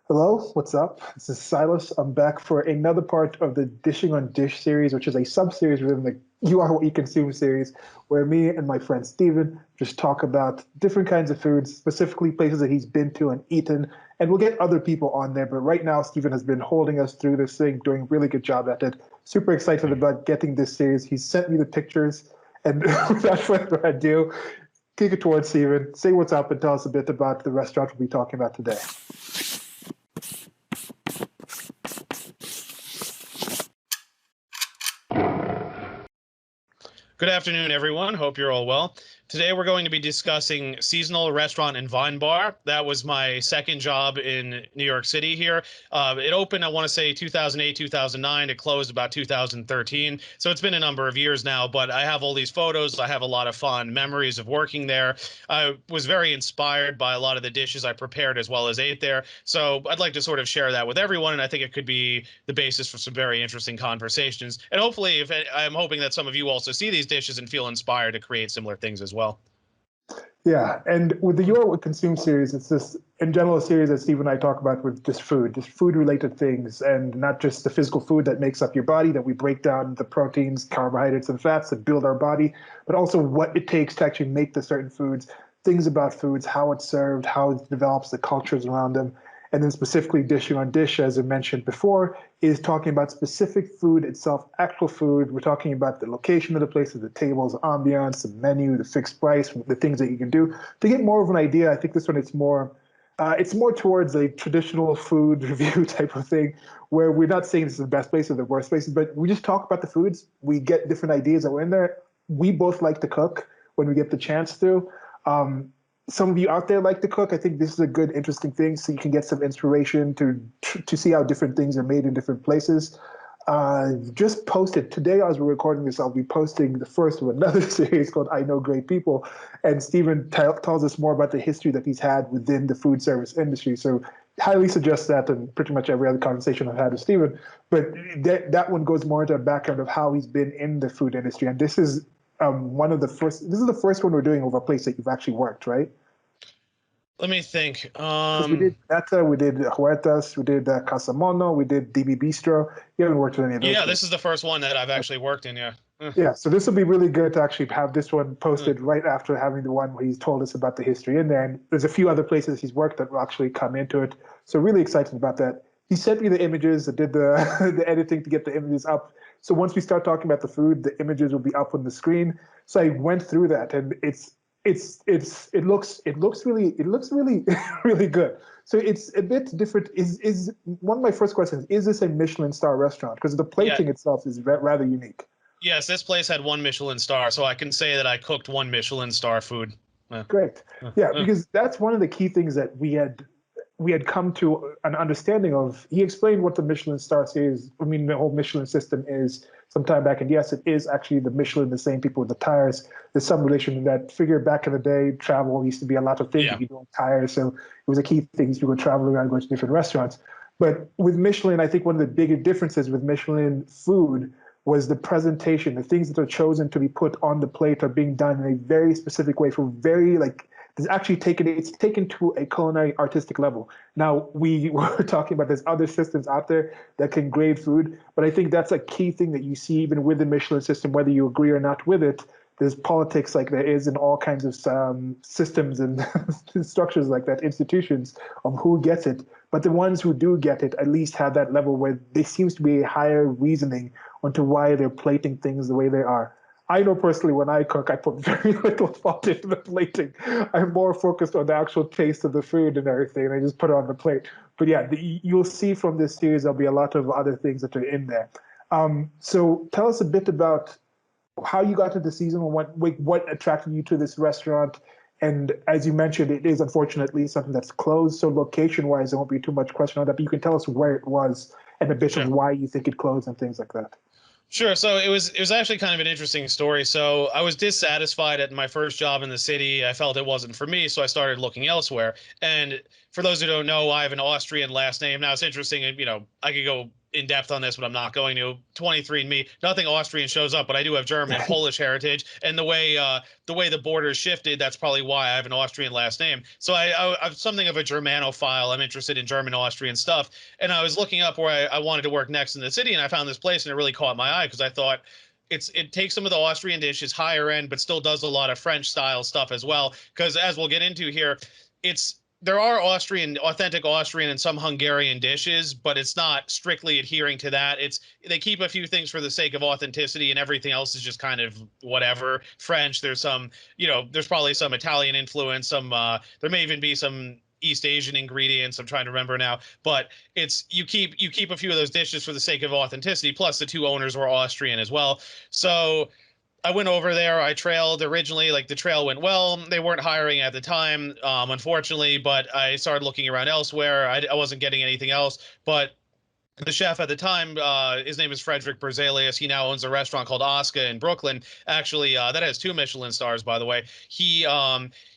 Hello, what's up? This is Silas. I'm back for another part of the Dishing on Dish series, which is a sub-series within the You Are What You Consume series, where me and my friend Steven just talk about different kinds of foods, specifically places that he's been to and eaten, and we'll get other people on there. But right now, Steven has been holding us through this thing, doing a really good job at it. Super excited about getting this series. He sent me the pictures, and without further ado, kick it towards Steven. Say what's up and tell us a bit about the restaurant we'll be talking about today. Good afternoon, everyone. Hope you're all well. Today we're going to be discussing Seasonal Restaurant and Weinbar. That was my second job in New York City here. It opened, I want to say, 2008, 2009. It closed about 2013. So it's been a number of years now, but I have all these photos. I have a lot of fond memories of working there. I was very inspired by a lot of the dishes I prepared as well as ate there. So I'd like to sort of share that with everyone, and I think it could be the basis for some very interesting conversations. And hopefully, I'm hoping that some of you also see these dishes and feel inspired to create similar things as well. Yeah, and with the Your What Consume series, it's this, in general, a series that Steve and I talk about with just food-related things, and not just the physical food that makes up your body, that we break down the proteins, carbohydrates, and fats that build our body, but also what it takes to actually make the certain foods, things about foods, how it's served, how it develops the cultures around them. And then specifically Dishing on Dish, as I mentioned before, is talking about specific food itself, actual food. We're talking about the location of the places, the tables, ambiance, the menu, the fixed price, the things that you can do. To get more of an idea, I think this one it's more towards a traditional food review type of thing, where we're not saying this is the best place or the worst places, but we just talk about the foods. We get different ideas that were in there. We both like to cook when we get the chance to. Some of you out there like to cook. I think this is a good, interesting thing, so you can get some inspiration to see how different things are made in different places. Just posted today, as we're recording this, I'll be posting the first of another series called I Know Great People, and Stephen tells us more about the history that he's had within the food service industry. So highly suggest that, and pretty much every other conversation I've had with Stephen. But that one goes more into a background of how he's been in the food industry, and this is one of the first. This is the first one we're doing over a place that you've actually worked, right? Let me think. Because we did Nata, we did Huertas, we did Casamono, we did DB Bistro. You haven't worked with any of those. Yeah, this is the first one that I've actually worked in, yeah. Yeah, so this will be really good to actually have this one posted right after having the one where he's told us about the history in there. And there's a few other places he's worked that will actually come into it. So really excited about that. He sent me the images. I did the the editing to get the images up. So once we start talking about the food, the images will be up on the screen. So I went through that, and it looks really really good. So it's a bit different. Is one of my first questions, is this a Michelin star restaurant? Because the Yeah. plating itself is rather unique. Yes, this place had one Michelin star, so I can say that I cooked one Michelin star food. Great. Yeah, because that's one of the key things that we had come to an understanding of. He explained what the Michelin star is. I mean, the whole Michelin system is some time back, and yes, it is actually the Michelin, the same people with the tires. There's some relation to that. Figure back in the day, travel used to be a lot of things Yeah. that you do on tires, so it was a key thing. You would travel around, go to different restaurants. But with Michelin, I think one of the bigger differences with Michelin food was the presentation. The things that are chosen to be put on the plate are being done in a very specific way, for very like it's taken to a culinary artistic level. Now we were talking about there's other systems out there that can grade food, but I think that's a key thing that you see even with the Michelin system, whether you agree or not with it. There's politics like there is in all kinds of systems and structures like that, institutions of who gets it. But the ones who do get it at least have that level where there seems to be a higher reasoning onto why they're plating things the way they are. I know personally when I cook, I put very little thought into the plating. I'm more focused on the actual taste of the food and everything, and I just put it on the plate. But yeah, you'll see from this series there'll be a lot of other things that are in there. So tell us a bit about how you got into seasonal, what attracted you to this restaurant. And as you mentioned, it is unfortunately something that's closed. So location-wise, there won't be too much question on that, but you can tell us where it was and a bit of why you think it closed and things like that. Sure. So it was actually kind of an interesting story. So I was dissatisfied at my first job in the city. I felt it wasn't for me, so I started looking elsewhere. And for those who don't know, I have an Austrian last name. Now it's interesting, I could go in depth on this, but I'm not going to. 23andMe, nothing Austrian shows up, but I do have German and Polish heritage, and the way the borders shifted, that's probably why I have an Austrian last name. So I'm something of a Germanophile. I'm interested in German Austrian stuff, and I was looking up where I wanted to work next in the city, and I found this place, and it really caught my eye because I thought it takes some of the Austrian dishes higher end, but still does a lot of French style stuff as well. Because as we'll get into here, there are authentic Austrian and some Hungarian dishes, but it's not strictly adhering to that. They keep a few things for the sake of authenticity, and everything else is just kind of whatever. French, there's some, there's probably some Italian influence, there may even be some East Asian ingredients. I'm trying to remember now, but you keep a few of those dishes for the sake of authenticity. Plus, the two owners were Austrian as well, so I went over there. I trailed originally, like the trail went well. They weren't hiring at the time, unfortunately, but I started looking around elsewhere. I wasn't getting anything else, but the chef at the time, his name is Frederick Berzelius. He now owns a restaurant called Oscar in Brooklyn. Actually, that has 2 Michelin stars, by the way.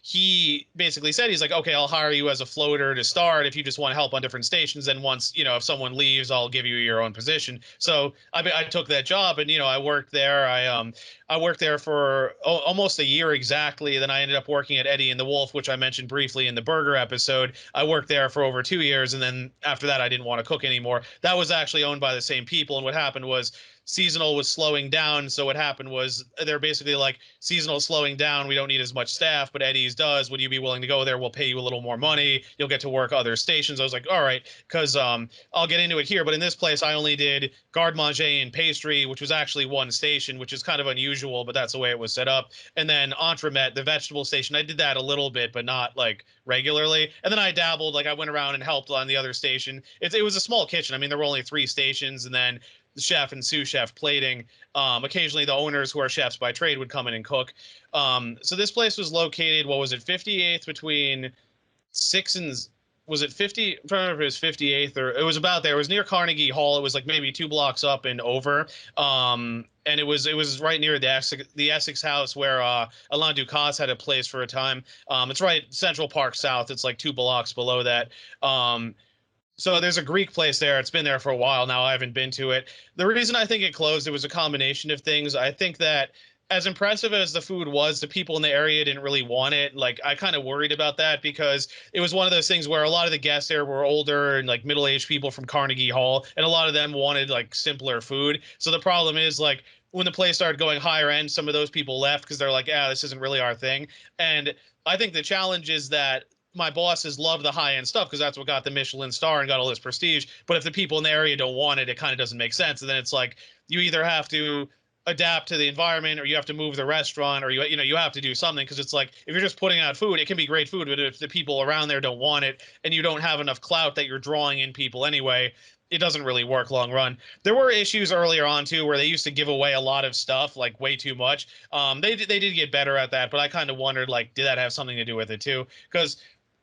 He basically said, he's like, okay, I'll hire you as a floater to start if you just want help on different stations. And once, if someone leaves, I'll give you your own position. So I took that job, and I worked there. I worked there for almost a year exactly. Then I ended up working at Eddie and the Wolf, which I mentioned briefly in the burger episode. I worked there for over 2 years, and then after that, I didn't want to cook anymore. That was actually owned by the same people, and what happened was Seasonal was slowing down. So what happened was they're basically like, Seasonal slowing down, we don't need as much staff, but Eddie's does. Would you be willing to go there? We'll pay you a little more money. You'll get to work other stations. I was like, all right, because I'll get into it here. But in this place, I only did garde manger and pastry, which was actually one station, which is kind of unusual, but that's the way it was set up. And then entremet, the vegetable station, I did that a little bit, but not like regularly. And then I dabbled, like I went around and helped on the other station. It was a small kitchen. I mean, there were only 3 stations, and then the chef and sous chef plating. Occasionally the owners, who are chefs by trade, would come in and cook. So this place was located, what was it, 58th between 6 and, was it 50? I'm trying to remember if it was 58th, or it was about there. It was near Carnegie Hall. It was like maybe 2 blocks up and over. And it was right near the Essex House where Alain Ducasse had a place for a time. It's right Central Park South. It's like 2 blocks below that. So there's a Greek place there. It's been there for a while now. I haven't been to it. The reason I think it closed, it was a combination of things. I think that as impressive as the food was, the people in the area didn't really want it. Like, I kind of worried about that because it was one of those things where a lot of the guests there were older and like middle-aged people from Carnegie Hall, and a lot of them wanted like simpler food. So the problem is, like, when the place started going higher end, some of those people left because they're like, this isn't really our thing. And I think the challenge is that my bosses love the high-end stuff because that's what got the Michelin Star and got all this prestige. But if the people in the area don't want it, it kind of doesn't make sense. And then it's like, you either have to adapt to the environment, or you have to move the restaurant, or you have to do something. Because it's like, if you're just putting out food, it can be great food, but if the people around there don't want it, and you don't have enough clout that you're drawing in people anyway, it doesn't really work long run. There were issues earlier on too, where they used to give away a lot of stuff, like way too much. They did get better at that, but I kind of wondered, like, did that have something to do with it too? Because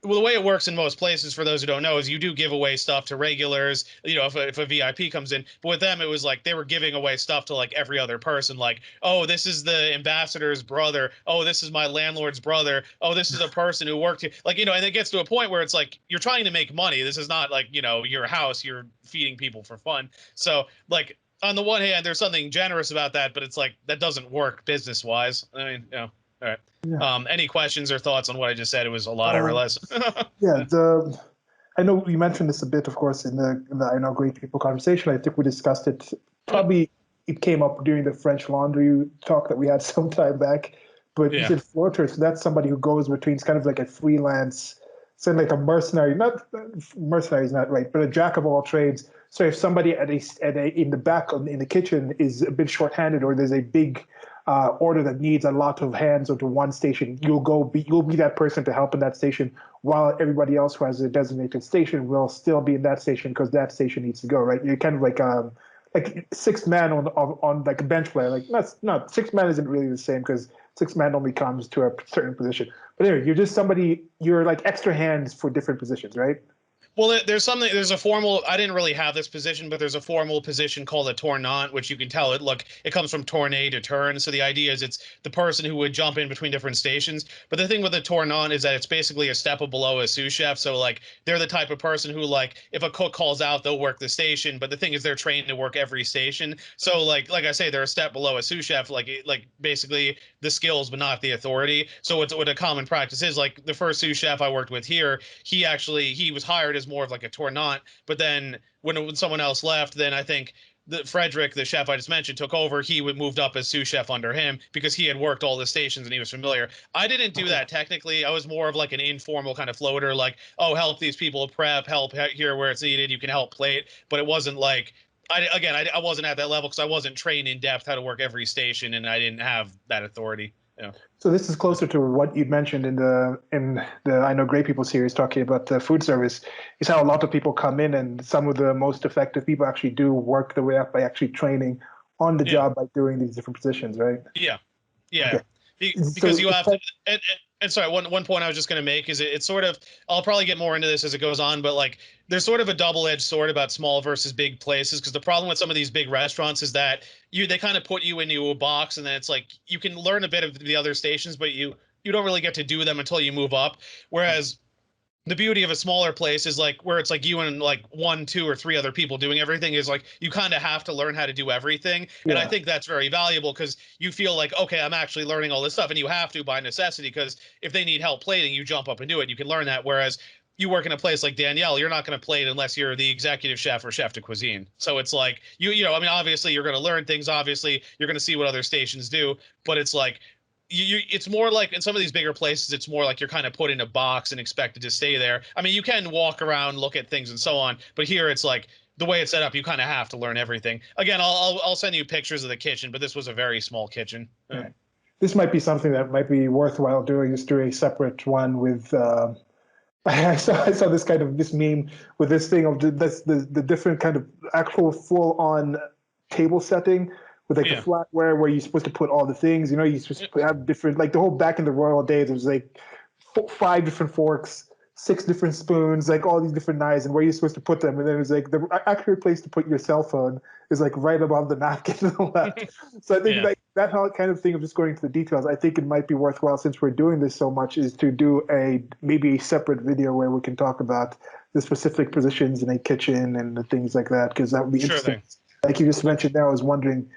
the way it works in most places, for those who don't know, is you do give away stuff to regulars, if a VIP comes in. But with them, it was like they were giving away stuff to like every other person. Like, oh, this is the ambassador's brother. Oh, this is my landlord's brother. Oh, this is a person who worked here. Like, and it gets to a point where it's like, you're trying to make money. This is not like, your house. You're feeding people for fun. So, like, on the one hand, there's something generous about that, but it's like, that doesn't work business wise. I mean, all right. Yeah. Any questions or thoughts on what I just said? It was a lot, I realize. Yeah, I know you mentioned this a bit, of course, in the I Know Great People conversation. I think we discussed it. Probably it came up during the French Laundry talk that we had some time back. But you said floater, so that's somebody who goes between. It's kind of like a freelance, so like a mercenary. Not mercenary is not right, but a jack of all trades. So if somebody in the back in the kitchen is a bit short-handed, or there's a big order that needs a lot of hands onto one station, you'll be that person to help in that station, while everybody else who has a designated station will still be in that station because that station needs to go, right? You're kind of like 6-man on like a bench player. Like, not 6-man isn't really the same because 6-man only comes to a certain position. But anyway, you're just somebody. You're like extra hands for different positions, right? Well, there's something. There's a formal. I didn't really have this position, but there's a formal position called a tournant, which you can tell it. Look, it comes from tourner to turn. So the idea is it's the person who would jump in between different stations. But the thing with a tournant is that it's basically a step below a sous chef. So like they're the type of person who like if a cook calls out, they'll work the station. But the thing is they're trained to work every station. So like I say, they're a step below a sous chef. Like basically the skills, but not the authority. So what a common practice is like the first sous chef I worked with here, he was hired as more of like a tournant, but then when someone else left, then I think Frederick, the chef I just mentioned, took over. He would moved up as sous chef under him because he had worked all the stations and he was familiar. I didn't do that technically. I was more of like an informal kind of floater, like, oh, help these people prep, help here where it's needed. You can help plate, but it wasn't like I wasn't at that level because I wasn't trained in depth how to work every station, and I didn't have that authority. Yeah. So this is closer to what you mentioned in the I Know Great People series, talking about the food service, is how a lot of people come in and some of the most effective people actually do work their way up by actually training on the job by doing these different positions, right? Yeah. Yeah. Okay. Because So you have to, and sorry, one point I was just going to make is it's sort of, I'll probably get more into this as it goes on, but like there's sort of a double-edged sword about small versus big places, because the problem with some of these big restaurants is that they kind of put you into a box, and then it's like you can learn a bit of the other stations, but you don't really get to do them until you move up. Whereas the beauty of a smaller place is like where it's like you and like one, two, or three other people doing everything is like you kind of have to learn how to do everything. And I think that's very valuable because you feel like, okay, I'm actually learning all this stuff, and you have to by necessity, because if they need help plating, you jump up and do it. You can learn that. Whereas you work in a place like Danielle, you're not going to plate unless you're the executive chef or chef de cuisine. So it's like I mean, obviously you're going to learn things. Obviously you're going to see what other stations do, but it's like it's more like in some of these bigger places, it's more like you're kind of put in a box and expected to stay there. I mean, you can walk around, look at things and so on, but here it's like the way it's set up, you kind of have to learn everything. Again, I'll send you pictures of the kitchen, but this was a very small kitchen. Right. This might be something that might be worthwhile doing, just do a separate one with I saw this meme with this thing of the different kind of actual full on table setting with like the flatware where you're supposed to put all the things. You know, you're supposed to have different, like the whole back in the royal days, there was like 5 different forks, 6 different spoons, like all these different knives, and where you're supposed to put them. And then it was like the accurate place to put your cell phone is like right above the napkin to the left. So I think like that whole kind of thing of just going into the details, I think it might be worthwhile, since we're doing this so much, is to do maybe a separate video where we can talk about the specific positions in a kitchen and the things like that, because that would be interesting. Like you just mentioned there, I was wondering,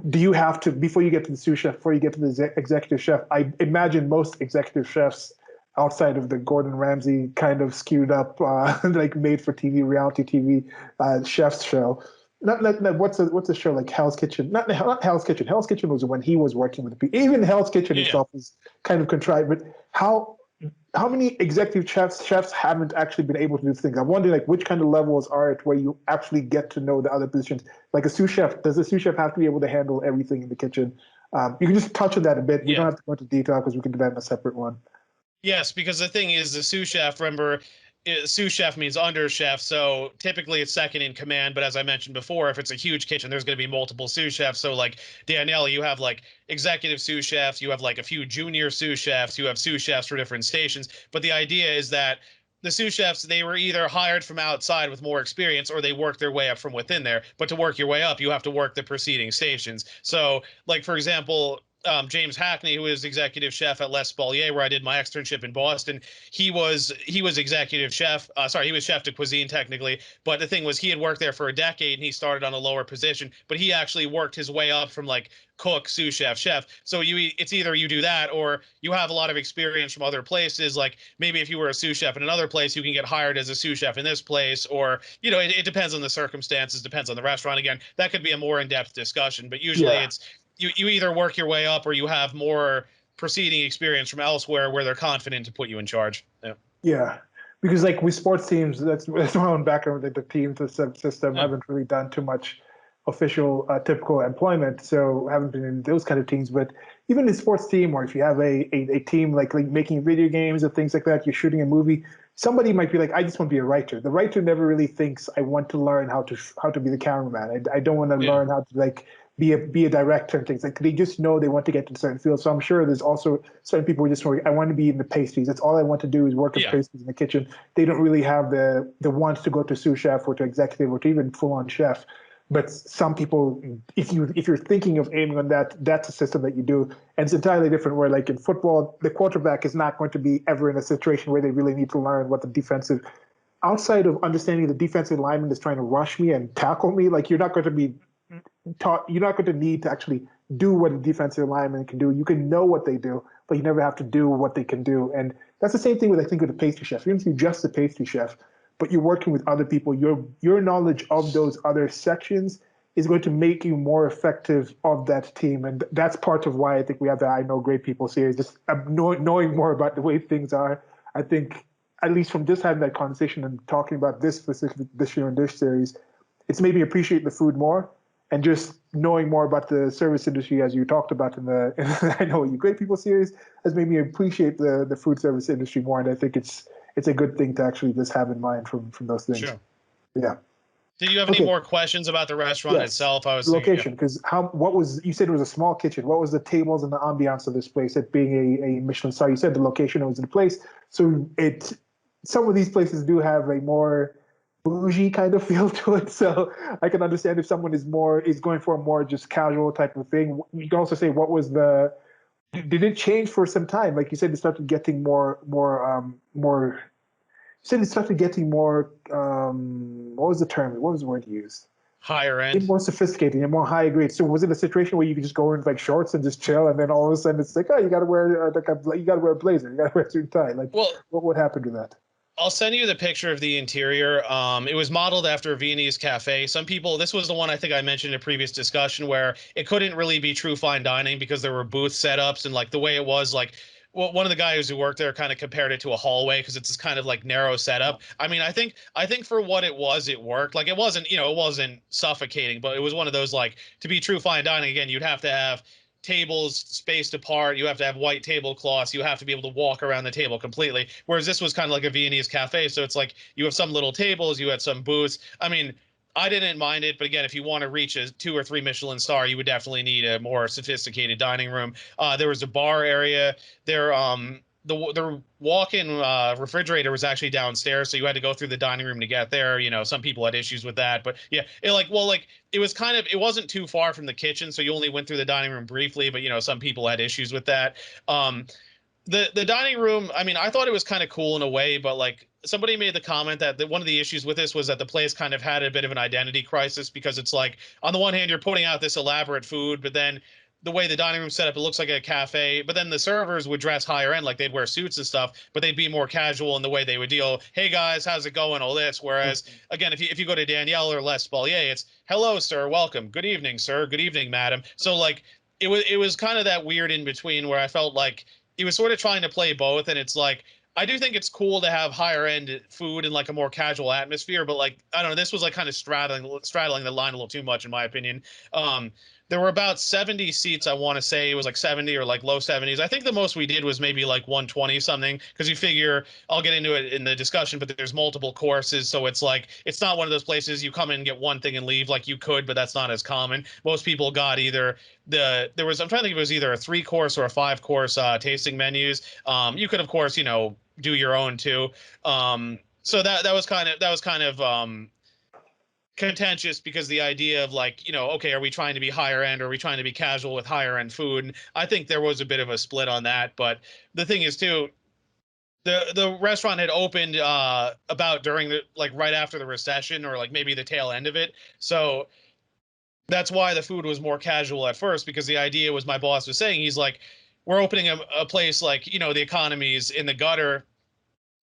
do you have to, before you get to the sous chef, before you get to the executive chef, I imagine most executive chefs outside of the Gordon Ramsay kind of skewed up, like made for TV, reality TV chef's show. What's the show like Hell's Kitchen? Not Hell's Kitchen. Hell's Kitchen was when he was working with the people. Even Hell's Kitchen itself is kind of contrived. But how many executive chefs haven't actually been able to do things? I'm wondering, like, which kind of levels are it where you actually get to know the other positions? Like a sous chef, does the sous chef have to be able to handle everything in the kitchen? You can just touch on that a bit. We don't have to go into detail because we can do that in a separate one. Yes, because the thing is, the sous chef, remember, sous chef means under chef, so typically it's second in command. But as I mentioned before, if it's a huge kitchen, there's going to be multiple sous chefs. So like Danielle, you have like executive sous chefs, you have like a few junior sous chefs, you have sous chefs for different stations. But the idea is that the sous chefs, they were either hired from outside with more experience, or they worked their way up from within there. But to work your way up, you have to work the preceding stations. So like, for example, James Hackney, who is executive chef at Les Spalier, where I did my externship in Boston, he was executive chef. He was chef de cuisine technically, but the thing was, he had worked there for a decade and he started on a lower position, but he actually worked his way up from like cook, sous chef, chef. So it's either you do that, or you have a lot of experience from other places. Like maybe if you were a sous chef in another place, you can get hired as a sous chef in this place, or it depends on the circumstances, depends on the restaurant. Again, that could be a more in-depth discussion, but usually it's you either work your way up, or you have more preceding experience from elsewhere where they're confident to put you in charge. Yeah. Because like with sports teams, that's my own background with the team system. I haven't really done too much official typical employment, so I haven't been in those kind of teams. But even in sports team, or if you have a team like making video games or things like that, you're shooting a movie, somebody might be like, I just want to be a writer. The writer never really thinks, I want to learn how to be the cameraman. I don't want to learn how to like be a director and things. Like they just know they want to get to certain fields. So I'm sure there's also certain people who just want, I want to be in the pastries. That's all I want to do is work in Yeah. pastries in the kitchen. They don't really have the want to go to sous chef or to executive or to even full on chef. But some people, if you're thinking of aiming on that, that's a system that you do, and it's entirely different. Where like in football, the quarterback is not going to be ever in a situation where they really need to learn what the defensive, outside of understanding the defensive lineman is trying to rush me and tackle me. Like you're not going to be taught, you're not going to need to actually do what a defensive lineman can do. You can know what they do, but you never have to do what they can do. And that's the same thing with, I think, with a pastry chef. You don't be just a pastry chef, but you're working with other people. Your knowledge of those other sections is going to make you more effective of that team. And that's part of why I think we have the I Know Great People series, just knowing more about the way things are. I think, at least from just having that conversation and talking about this specific This Year in Dish series, it's made me appreciate the food more, and just knowing more about the service industry, as you talked about in the I Know You Great People series, has made me appreciate the food service industry more. And I think it's a good thing to actually just have in mind from those things. Sure. Yeah. Did you have any more questions about the restaurant itself? I was thinking, location, because what was, you said it was a small kitchen. What was the tables and the ambiance of this place? It being a Michelin star, you said the location, it was in the place. So some of these places do have a more bougie kind of feel to it. So I can understand if someone is going for a more just casual type of thing. You can also say, did it change for some time? Like you said, it started getting more. You said it started getting more. What was the term? What was the word you used? higher end. More sophisticated and more high grade. So was it a situation where you could just go in like shorts and just chill, and then all of a sudden it's like, oh, you got to wear you got to wear a blazer, you got to wear a suit and tie? Like, well, what happened to that? I'll send you the picture of the interior. It was modeled after a Viennese cafe. Some people, this was the one I think I mentioned in a previous discussion where it couldn't really be true fine dining because there were booth setups, and like the way it was, like, well, one of the guys who worked there kind of compared it to a hallway because it's this kind of like narrow setup. I mean, I think for what it was, it worked. Like it wasn't, it wasn't suffocating, but it was one of those, like, to be true fine dining again, you'd have to have tables spaced apart. You have to have white tablecloths. You have to be able to walk around the table completely. Whereas this was kind of like a Viennese cafe. So it's like you have some little tables, you had some booths. I mean, I didn't mind it, but again, if you want to reach a 2 or 3 Michelin star, you would definitely need a more sophisticated dining room. There was a bar area. The walk-in refrigerator was actually downstairs, so you had to go through the dining room to get there. Some people had issues with that, but yeah, it was kind of, it wasn't too far from the kitchen, so you only went through the dining room briefly, but some people had issues with that. The dining room, I mean, I thought it was kind of cool in a way, but like somebody made the comment that one of the issues with this was that the place kind of had a bit of an identity crisis, because it's like, on the one hand, you're putting out this elaborate food, but then the way the dining room set up, it looks like a cafe, but then the servers would dress higher end, like they'd wear suits and stuff, but they'd be more casual in the way they would deal. Hey guys, how's it going? All this. Whereas again, if you go to Danielle or Les Spalier, it's hello, sir, welcome. Good evening, sir. Good evening, madam. So like it was kind of that weird in between where I felt like he was sort of trying to play both. And it's like, I do think it's cool to have higher end food in like a more casual atmosphere, but like, I don't know, this was like kind of straddling the line a little too much in my opinion. There were about 70 seats. I want to say it was like 70 or like low 70s. I think the most we did was maybe like 120 something, because you figure, I'll get into it in the discussion, but there's multiple courses. So it's like, it's not one of those places you come in and get one thing and leave. Like you could, but that's not as common. Most people got either I'm trying to think if it was either a 3-course or a 5-course tasting menus. You could, of course, do your own too. So that was kind of contentious, because the idea of like, okay, are we trying to be higher end, or are we trying to be casual with higher end food? And I think there was a bit of a split on that. But the thing is too, the restaurant had opened about during the, like, right after the recession, or like maybe the tail end of it. So that's why the food was more casual at first, because the idea was, my boss was saying, he's like, we're opening a place, like, the economy's in the gutter.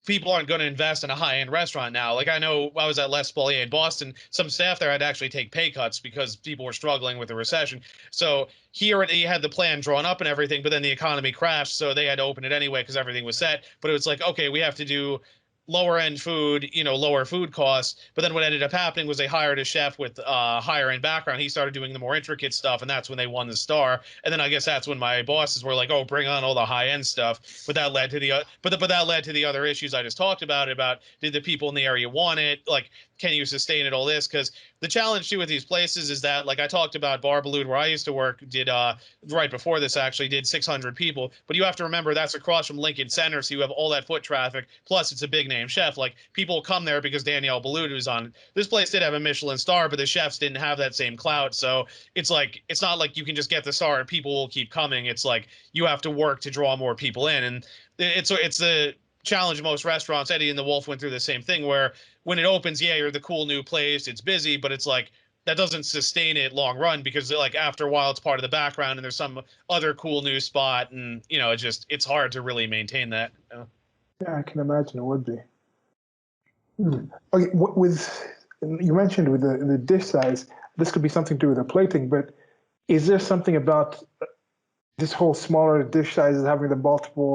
People aren't going to invest in a high-end restaurant now. Like, I know I was at Les Spalier in Boston. Some staff there had to actually take pay cuts because people were struggling with the recession. So here he had the plan drawn up and everything, but then the economy crashed, so they had to open it anyway because everything was set. But it was like, okay, we have to do lower end food, lower food costs. But then what ended up happening was they hired a chef with higher end background. He started doing the more intricate stuff, and that's when they won the star. And then I guess that's when my bosses were like, "Oh, bring on all the high end stuff." But that led to that led to the other issues I just talked about did the people in the area want it? Like, can you sustain it? All this, because the challenge too with these places is that, like I talked about Bar Balloon, where I used to work, did right before this actually did 600 people. But you have to remember that's across from Lincoln Center, so you have all that foot traffic. Plus, it's a big name chef. Like people come there because Danielle Boulud was on it. This place did have a Michelin star, but the chefs didn't have that same clout. So it's like it's not like you can just get the star and people will keep coming. It's like you have to work to draw more people in, and it's a challenge most restaurants. Eddie and the Wolf went through the same thing where when it opens, yeah, you're the cool new place, it's busy, but it's like that doesn't sustain it long run because like after a while it's part of the background and there's some other cool new spot, and it's hard to really maintain that. Yeah, I can imagine it would be. Okay, with you mentioned with the dish size, this could be something to do with the plating, but is there something about this whole smaller dish sizes having the multiple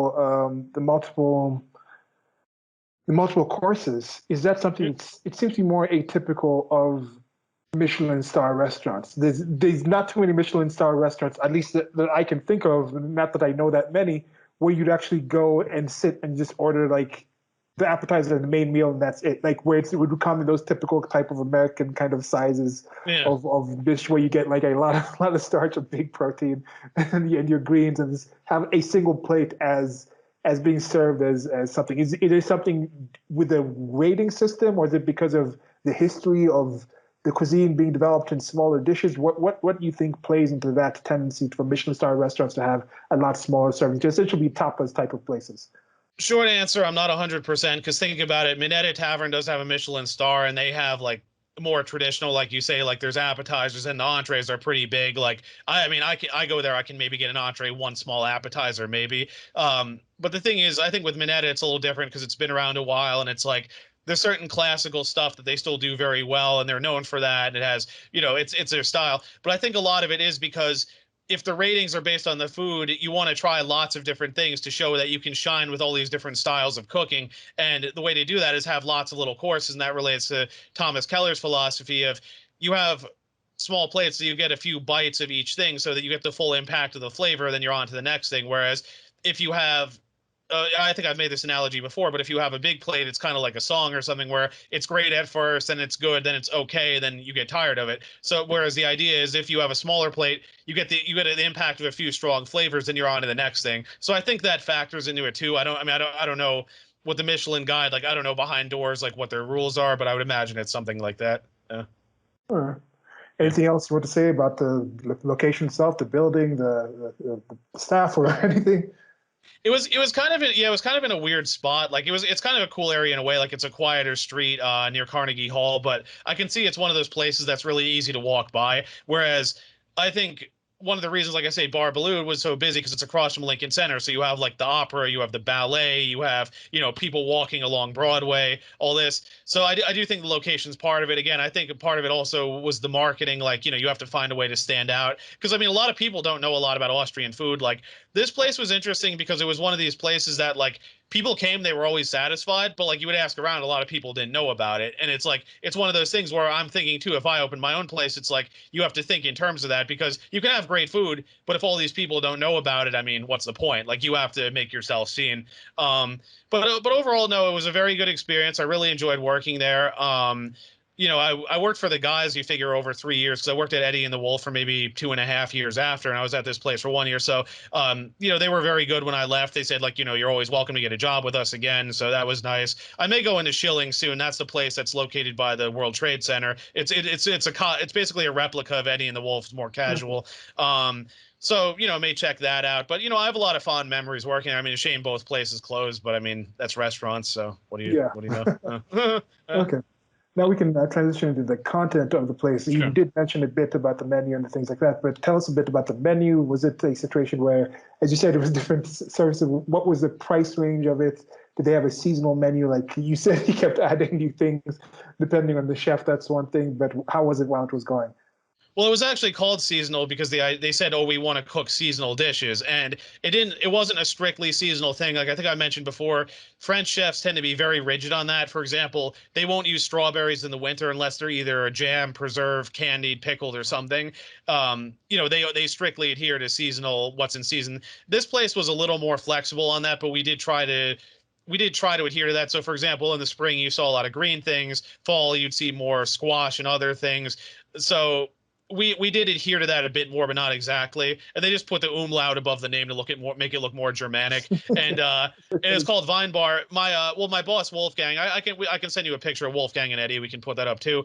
courses? Is that something? It seems to be more atypical of Michelin star restaurants. There's not too many Michelin star restaurants, at least that I can think of, not that I know that many, where you'd actually go and sit and just order like the appetizer and the main meal and that's it. Like where it would come in those typical type of American kind of sizes of dish where you get like a lot of starch, a big protein, and your greens, and just have a single plate as being served as something. Is it something with the rating system, or is it because of the history of the cuisine being developed in smaller dishes? What do you think plays into that tendency for Michelin star restaurants to have a lot smaller servings, to essentially be tapas type of places? Short answer, I'm not 100% because thinking about it, Minetta Tavern does have a Michelin star and they have like more traditional, like you say, like there's appetizers and the entrees are pretty big. Like I go there, I can maybe get an entree, one small appetizer maybe. But the thing is, I think with Minetta it's a little different because it's been around a while and it's like there's certain classical stuff that they still do very well and they're known for that. And it has, it's their style. But I think a lot of it is because if the ratings are based on the food, you want to try lots of different things to show that you can shine with all these different styles of cooking. And the way to do that is have lots of little courses. And that relates to Thomas Keller's philosophy of you have small plates, so you get a few bites of each thing so that you get the full impact of the flavor. Then you're on to the next thing. Whereas if you have I think I've made this analogy before, but if you have a big plate, it's kind of like a song or something where it's great at first, then it's good, then it's okay, then you get tired of it. So whereas the idea is if you have a smaller plate, you get the impact of a few strong flavors, then you're on to the next thing. So I think that factors into it too. I don't know what the Michelin guide, like I don't know behind doors like what their rules are, but I would imagine it's something like that. Yeah. Sure. Anything else you want to say about the location itself, the building, the staff, or anything? It was kind of it was kind of in a weird spot. Like it's kind of a cool area in a way. Like it's a quieter street near Carnegie Hall, but I can see it's one of those places that's really easy to walk by. Whereas I think one of the reasons, like I say, Bar Balloon was so busy because it's across from Lincoln Center. So you have like the opera, you have the ballet, you have people walking along Broadway, all this. So I do think the location's part of it. Again, I think a part of it also was the marketing. Like you have to find a way to stand out because I mean a lot of people don't know a lot about Austrian food. Like this place was interesting because it was one of these places that like people came, they were always satisfied, but like you would ask around, a lot of people didn't know about it. And it's like it's one of those things where I'm thinking too, if I open my own place, it's like you have to think in terms of that because you can have great food, but if all these people don't know about it, I mean, what's the point? Like you have to make yourself seen. But overall, no, it was a very good experience. I really enjoyed working there. I worked for the guys, you figure, over 3 years. So I worked at Eddie and the Wolf for maybe 2.5 years after, and I was at this place for 1 year. So, they were very good when I left. They said, like, you're always welcome to get a job with us again. So that was nice. I may go into Schilling soon. That's the place that's located by the World Trade Center. It's basically a replica of Eddie and the Wolf, more casual. So, may check that out. But, I have a lot of fond memories working there. I mean, it's a shame both places closed, but I mean, that's restaurants. So Yeah. what do you know? Okay. Now we can transition into the content of the place. You Sure. did mention a bit about the menu and the things like that, but tell us a bit about the menu. Was it a situation where, as you said, it was different services? What was the price range of it? Did they have a seasonal menu? Like you said, you kept adding new things depending on the chef. That's one thing, but how was it while it was going? Well, it was actually called seasonal because they said, "Oh, we want to cook seasonal dishes," and it wasn't a strictly seasonal thing. Like I think I mentioned before, French chefs tend to be very rigid on that. For example, they won't use strawberries in the winter unless they're either a jam, preserved, candied, pickled, or something. They strictly adhere to seasonal, what's in season. This place was a little more flexible on that, but we did try to adhere to that. So, for example, in the spring, you saw a lot of green things. Fall, you'd see more squash and other things. So we did adhere to that a bit more, but not exactly. And they just put the umlaut above the name to make it look more Germanic. And it's called Weinbar. My boss Wolfgang, I can send you a picture of Wolfgang and Eddie. We can put that up too.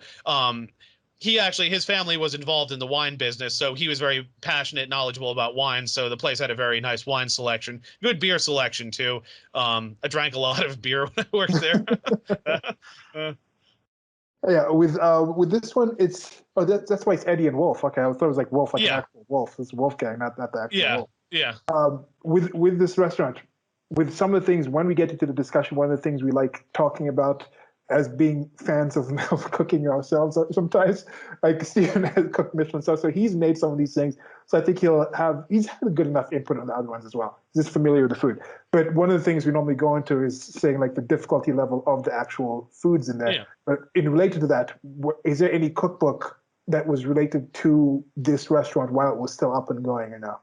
His family was involved in the wine business, so he was very passionate, knowledgeable about wine. So the place had a very nice wine selection, good beer selection too. I drank a lot of beer when I worked there. Yeah, with this one, that's why it's Eddie and Wolf. Okay, I thought it was like Wolf, like an actual wolf. It's Wolfgang, not the actual wolf. Yeah. With this restaurant, with some of the things, when we get into the discussion, one of the things we like talking about as being fans of cooking ourselves sometimes, like Stephen has cooked Michelin stuff, so he's made some of these things. So I think he's had a good enough input on the other ones as well. He's just familiar with the food. But one of the things we normally go into is saying like the difficulty level of the actual foods in there. Yeah. But in related to that, is there any cookbook that was related to this restaurant while it was still up and going or no?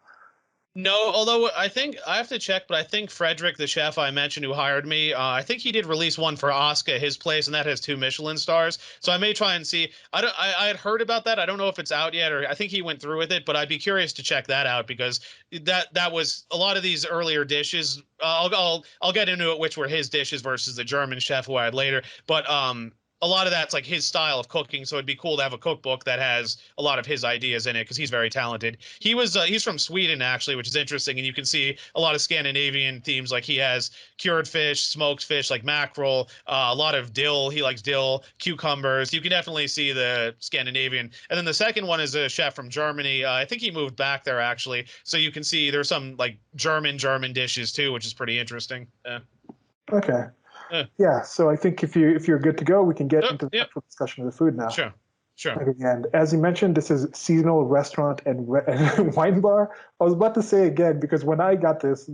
No, although I think I have to check, but I think Frederick, the chef I mentioned who hired me, I think he did release one for Oscar, his place, and that has 2 Michelin stars. So I may try and see. I had heard about that. I don't know if it's out yet, or I think he went through with it, but I'd be curious to check that out because that was a lot of these earlier dishes. I'll get into it, which were his dishes versus the German chef who I had later, but a lot of that's like his style of cooking, so it'd be cool to have a cookbook that has a lot of his ideas in it because he's very talented. He's from Sweden actually, which is interesting, and you can see a lot of Scandinavian themes. Like he has cured fish, smoked fish like mackerel, a lot of dill. He likes dill, cucumbers. You can definitely see the Scandinavian. And then the second one is a chef from Germany. I think he moved back there actually, so you can see there's some like German dishes too, which is pretty interesting. Okay. Yeah, so I think if you're good to go, we can get into the actual discussion of the food now. Sure. And as you mentioned, this is Seasonal Restaurant and Wine Bar. I was about to say again, because when I got this,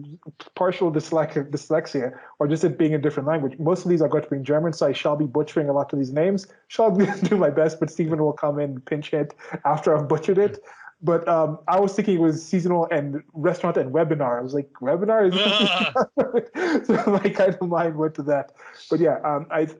partial dyslexia, or just it being a different language, most of these are going to be in German, so I shall be butchering a lot of these names. Shall do my best, but Stephen will come in pinch hit after I've butchered it. But I was thinking it was Seasonal and Restaurant and Webinar. I was like, Webinar? So my kind of mind went to that. But yeah,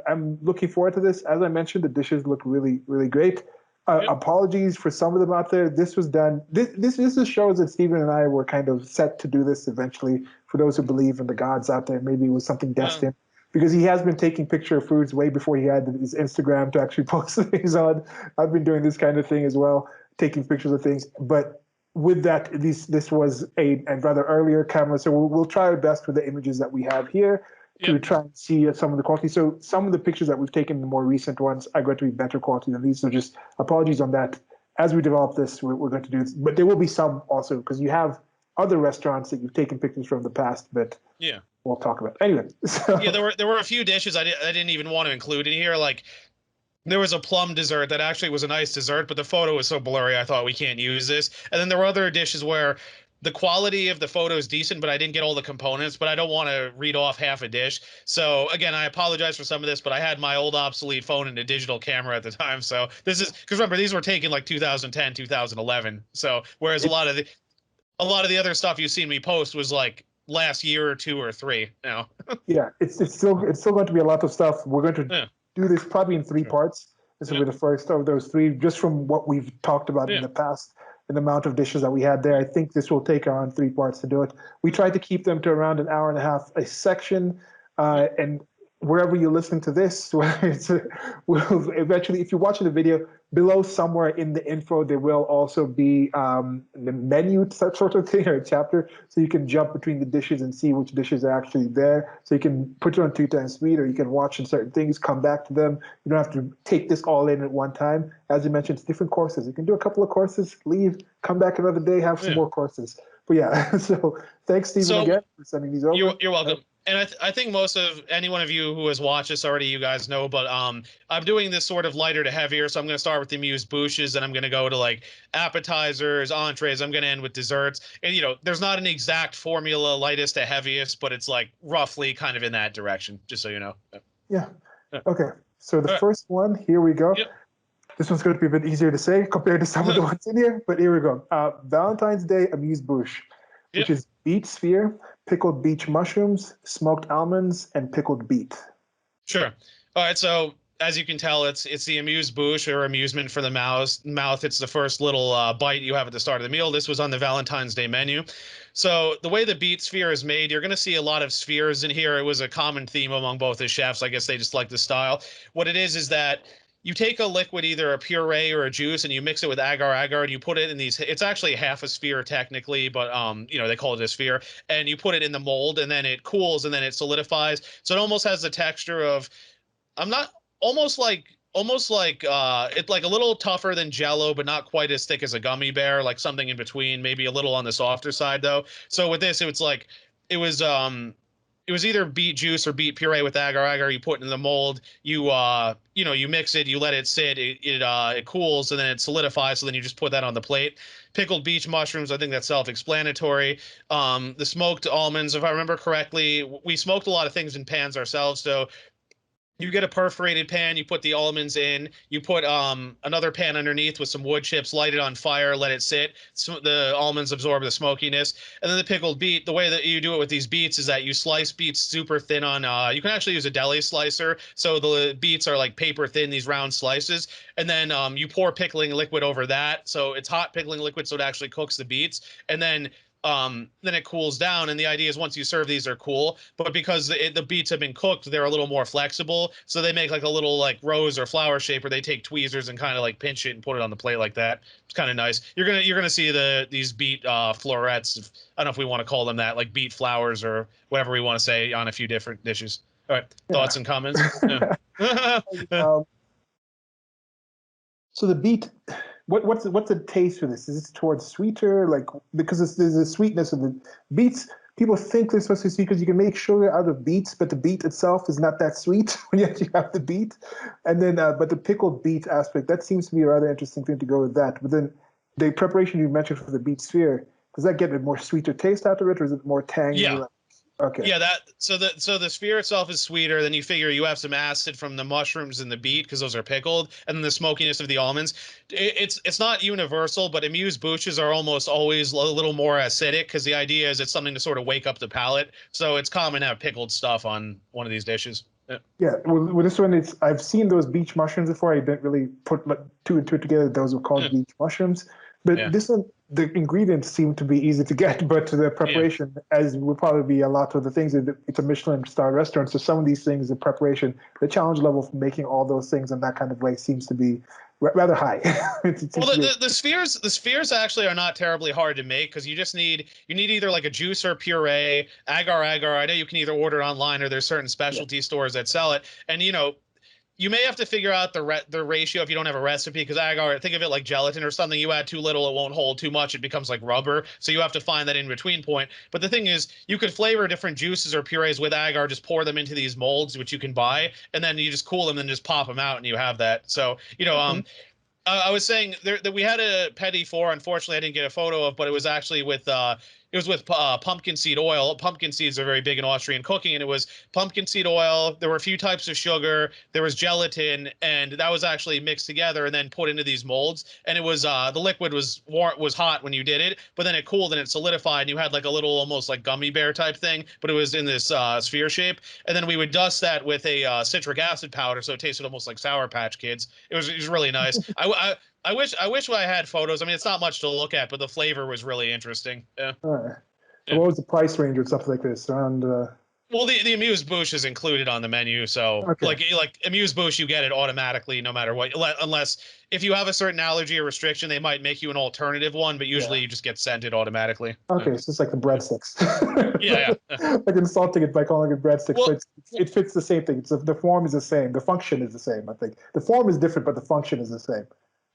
I'm looking forward to this. As I mentioned, the dishes look really, really great. Apologies for some of them out there. This was done. This just shows that Stephen and I were kind of set to do this eventually. For those who believe in the gods out there, maybe it was something destined. Because he has been taking picture of foods way before he had his Instagram to actually post things on. I've been doing this kind of thing as well, taking pictures of things. But with that, this was a rather earlier camera, so we'll try our best with the images that we have here to try and see some of the quality. So some of the pictures that we've taken, the more recent ones, are going to be better quality than these. So just apologies on that. As we develop this, we're going to do this. But there will be some also, because you have other restaurants that you've taken pictures from in the past, but we'll talk about. Anyway. So. Yeah, there were a few dishes I didn't even want to include in here. Like there was a plum dessert that actually was a nice dessert, but the photo was so blurry I thought we can't use this. And then there were other dishes where the quality of the photo is decent, but I didn't get all the components, but I don't want to read off half a dish. So again, I apologize for some of this, but I had my old obsolete phone and a digital camera at the time. So this is because remember, these were taken like 2010, 2011. So whereas a lot of the other stuff you've seen me post was like last year or 2 or 3 now. Yeah, it's still going to be a lot of stuff. We're going to do this probably in 3 parts. This will be the first of those 3, just from what we've talked about in the past, and the amount of dishes that we had there. I think this will take around 3 parts to do it. We tried to keep them to around an hour and a half a section, and wherever you're listening to this, whether it's will eventually, if you're watching the video, below somewhere in the info, there will also be the menu sort of thing, or a chapter, so you can jump between the dishes and see which dishes are actually there. So you can put it on 2 times speed, or you can watch in certain things, come back to them. You don't have to take this all in at one time. As you mentioned, it's different courses. You can do a couple of courses, leave, come back another day, have some more courses. But yeah, so thanks, Stephen, again for sending these over. You're welcome. And I think most of any one of you who has watched this already, you guys know, but I'm doing this sort of lighter to heavier. So I'm going to start with the amuse bouches, and I'm going to go to like appetizers, entrees. I'm going to end with desserts. And, there's not an exact formula, lightest to heaviest, but it's like roughly kind of in that direction, just so you know. Yeah. Okay. So the first one, here we go. This one's going to be a bit easier to say compared to some of the ones in here, but here we go. Valentine's Day amuse bouche, which is beet sphere, pickled beech mushrooms, smoked almonds, and pickled beet. Sure. All right. So as you can tell, it's the amuse bouche, or amusement for the mouth. It's the first little bite you have at the start of the meal. This was on the Valentine's Day menu. So the way the beet sphere is made, you're going to see a lot of spheres in here. It was a common theme among both the chefs. I guess they just like the style. What it is that you take a liquid, either a puree or a juice, and you mix it with agar-agar, and you put it in these. It's actually half a sphere technically, but they call it a sphere. And you put it in the mold, and then it cools, and then it solidifies. So it almost has the texture of, I'm not almost like it's like a little tougher than Jello, but not quite as thick as a gummy bear, like something in between, maybe a little on the softer side though. So with this, it was it was either beet juice or beet puree with agar-agar. You put it in the mold, you mix it, you let it sit, it cools, and then it solidifies. So then you just put that on the plate. Pickled beech mushrooms, I think that's self-explanatory. The smoked almonds, if I remember correctly, we smoked a lot of things in pans ourselves, so you get a perforated pan, you put the almonds in, you put another pan underneath with some wood chips, light it on fire, let it sit. So the almonds absorb the smokiness. And then the pickled beet, the way that you do it with these beets is that you slice beets super thin on, you can actually use a deli slicer. So the beets are like paper thin, these round slices. And then you pour pickling liquid over that. So it's hot pickling liquid, so it actually cooks the beets. And then it cools down, and the idea is once you serve these, they're cool, but because the beets have been cooked, they're a little more flexible, so they make like a little like rose or flower shape, where they take tweezers and kind of like pinch it and put it on the plate like that. It's kind of nice. You're gonna see these beet florets, I don't know if we want to call them that, like beet flowers or whatever we want to say, on a few different dishes. All right, thoughts and comments? Yeah. um, so the beet, what's the taste for this? Is this towards sweeter, like, because there's a sweetness of the beets? People think they're supposed to be sweet because you can make sugar out of beets, but the beet itself is not that sweet when you actually have the beet. And then, but the pickled beet aspect, that seems to be a rather interesting thing to go with that. But then the preparation you mentioned for the beet sphere, does that get a more sweeter taste out of it, or is it more tangy? Yeah. Okay. Yeah, so the sphere itself is sweeter. Then you figure you have some acid from the mushrooms and the beet, because those are pickled, and then the smokiness of the almonds. It's not universal, but amuse bouches are almost always a little more acidic, because the idea is it's something to sort of wake up the palate. So it's common to have pickled stuff on one of these dishes. Yeah. Yeah, well, with this one, I've seen those beech mushrooms before. I didn't really put two and two together. Those were called Yeah. beech mushrooms. But Yeah. this one, the ingredients seem to be easy to get, but the preparation, as would probably be a lot of the things, it's a Michelin Star restaurant. So some of these things, the preparation, the challenge level for making all those things in that kind of way seems to be rather high. Well, the spheres actually are not terribly hard to make, because you need either like a juice or puree, agar-agar. I know you can either order it online, or there's certain specialty stores that sell it. And you may have to figure out the ratio if you don't have a recipe, because agar, think of it like gelatin or something. You add too little, it won't hold; too much, it becomes like rubber. So you have to find that in between point. But the thing is, you could flavor different juices or purees with agar. Just pour them into these molds, which you can buy, and then you just cool them and just pop them out, and you have that. So I was saying that we had a petit four. Unfortunately, I didn't get a photo of, but it was actually with pumpkin seed oil. Pumpkin seeds are very big in Austrian cooking, and it was pumpkin seed oil. There were a few types of sugar. There was gelatin, and that was actually mixed together and then put into these molds. And it was the liquid was hot when you did it, but then it cooled and it solidified, and you had like a little almost like gummy bear type thing, but it was in this sphere shape. And then we would dust that with a citric acid powder, so it tasted almost like Sour Patch Kids. It was really nice. I wish I had photos. I mean, it's not much to look at, but the flavor was really interesting. Yeah. All right. Yeah. What was the price range or stuff like this? Around. Well, the amuse bouche is included on the menu, so Okay. like amuse bouche, you get it automatically no matter what. Unless if you have a certain allergy or restriction, they might make you an alternative one, but usually you just get sent it automatically. Okay, so it's like the breadsticks. Yeah. Like insulting it by calling it breadsticks, Well, but it fits the same thing. The form is the same. The function is the same, I think. The form is different, but the function is the same.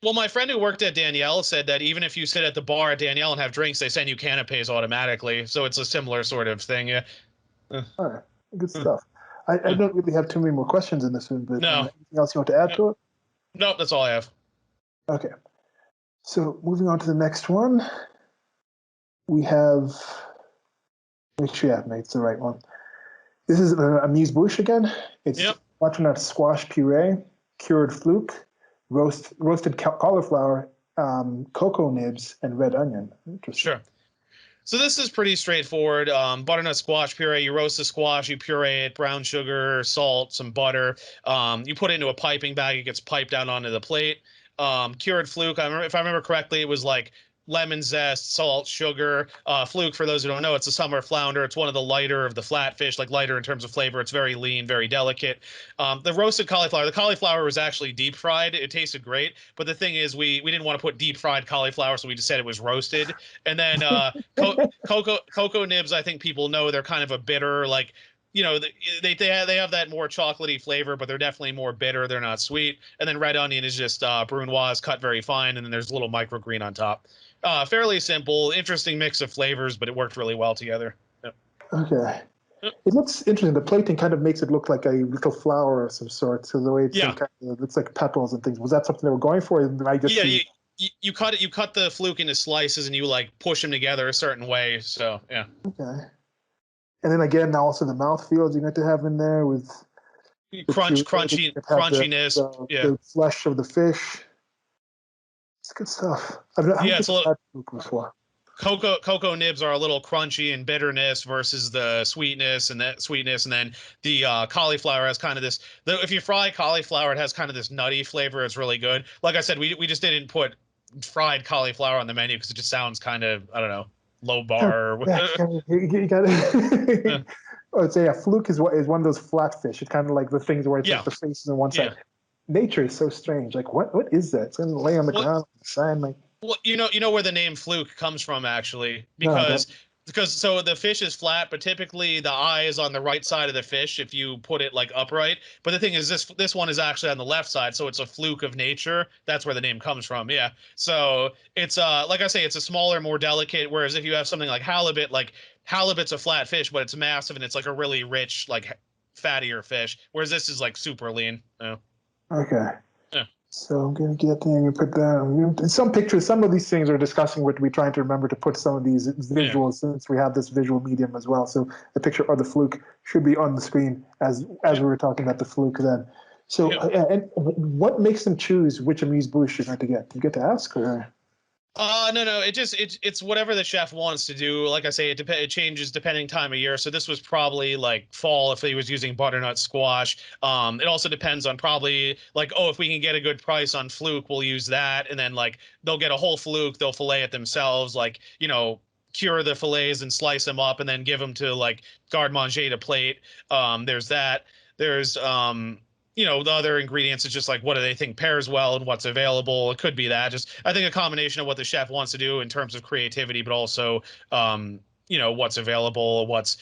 Well, my friend who worked at Danielle said that even if you sit at the bar at Danielle and have drinks, they send you canapes automatically. So it's a similar sort of thing. Yeah. All right, good stuff. I don't really have too many more questions in this one, but No. anything else you want to add to it? Nope, that's all I have. Okay. So moving on to the next one, we have, make sure it's the right one. This is amuse bouche again. It's butternut squash puree, cured fluke, roasted cauliflower, cocoa nibs, and red onion. Interesting. Sure. So this is pretty straightforward. Butternut squash puree. You roast the squash, you puree it, brown sugar, salt, some butter. You put it into a piping bag. It gets piped out onto the plate. Cured fluke. If I remember correctly, it was like lemon zest, salt, sugar. Fluke, for those who don't know, it's a summer flounder. It's one of the lighter of the flatfish, like lighter in terms of flavor. It's very lean, very delicate. The roasted cauliflower. The cauliflower was actually deep fried. It tasted great, but the thing is, we didn't want to put deep fried cauliflower, so we just said it was roasted. And then cocoa nibs. I think people know they're kind of a bitter, like they have that more chocolatey flavor, but they're definitely more bitter. They're not sweet. And then red onion is just brunoise cut very fine, and then there's a little microgreen on top. Fairly simple, interesting mix of flavors, but it worked really well together. Yep. Okay. Yep. It looks interesting. The plating kind of makes it look like a little flower of some sort. So the way it's kind of, it's like petals and things. Was that something they were going for? Or did I just see... you cut it. You cut the fluke into slices, and you like push them together a certain way. So yeah. Okay. And then again, now also the mouthfeel you're going to have in there with crunchiness. The flesh of the fish. It's good stuff. I've it's a little, had fluke before. Cocoa nibs are a little crunchy and bitterness versus the sweetness, and then the cauliflower has kind of this. If you fry cauliflower, it has kind of this nutty flavor. It's really good. Like I said, we just didn't put fried cauliflower on the menu because it just sounds kind of, I don't know, low bar. You got it. I'd say a fluke is one of those flat fish. It's kind of like the things where it's like the face is on one side. Nature is so strange. Like what is that? It's gonna lay on the ground on the side, like. Well, you know where the name fluke comes from, actually, because so the fish is flat, but typically the eye is on the right side of the fish if you put it like upright. But the thing is, this one is actually on the left side, so it's a fluke of nature. That's where the name comes from. Yeah. So it's like I say, it's a smaller, more delicate. Whereas if you have something like halibut's a flat fish, but it's massive and it's like a really rich, like fattier fish. Whereas this is like super lean. Yeah. Okay. Yeah. So I'm going to get there and put that. Some pictures, some of these things are discussing what we're trying to remember to put some of these visuals since we have this visual medium as well. So the picture of the fluke should be on the screen as we were talking about the fluke then. So and what makes them choose which amuse bouche you're going to get? Do you get to ask or? No. It's whatever the chef wants to do. Like I say, it changes depending time of year. So this was probably like fall if he was using butternut squash. It also depends on probably like, if we can get a good price on fluke, we'll use that. And then like they'll get a whole fluke, they'll fillet it themselves, like, cure the fillets and slice them up and then give them to like garde manger to plate. There's that. There's the other ingredients is just like what do they think pairs well and what's available. It could be that. Just I think a combination of what the chef wants to do in terms of creativity, but also what's available, what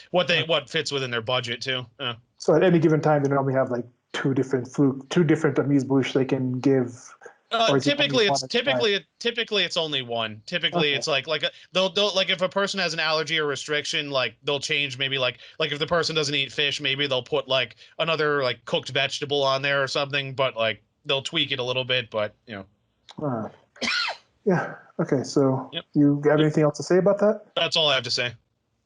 fits within their budget too. So at any given time, they normally have like two different amuse bouche they can give. Typically it's only one. Typically it's like they'll like if a person has an allergy or restriction, like they'll change maybe like if the person doesn't eat fish, maybe they'll put like another like cooked vegetable on there or something, but like they'll tweak it a little bit, but yeah. Okay. So you have anything else to say about that? That's all I have to say.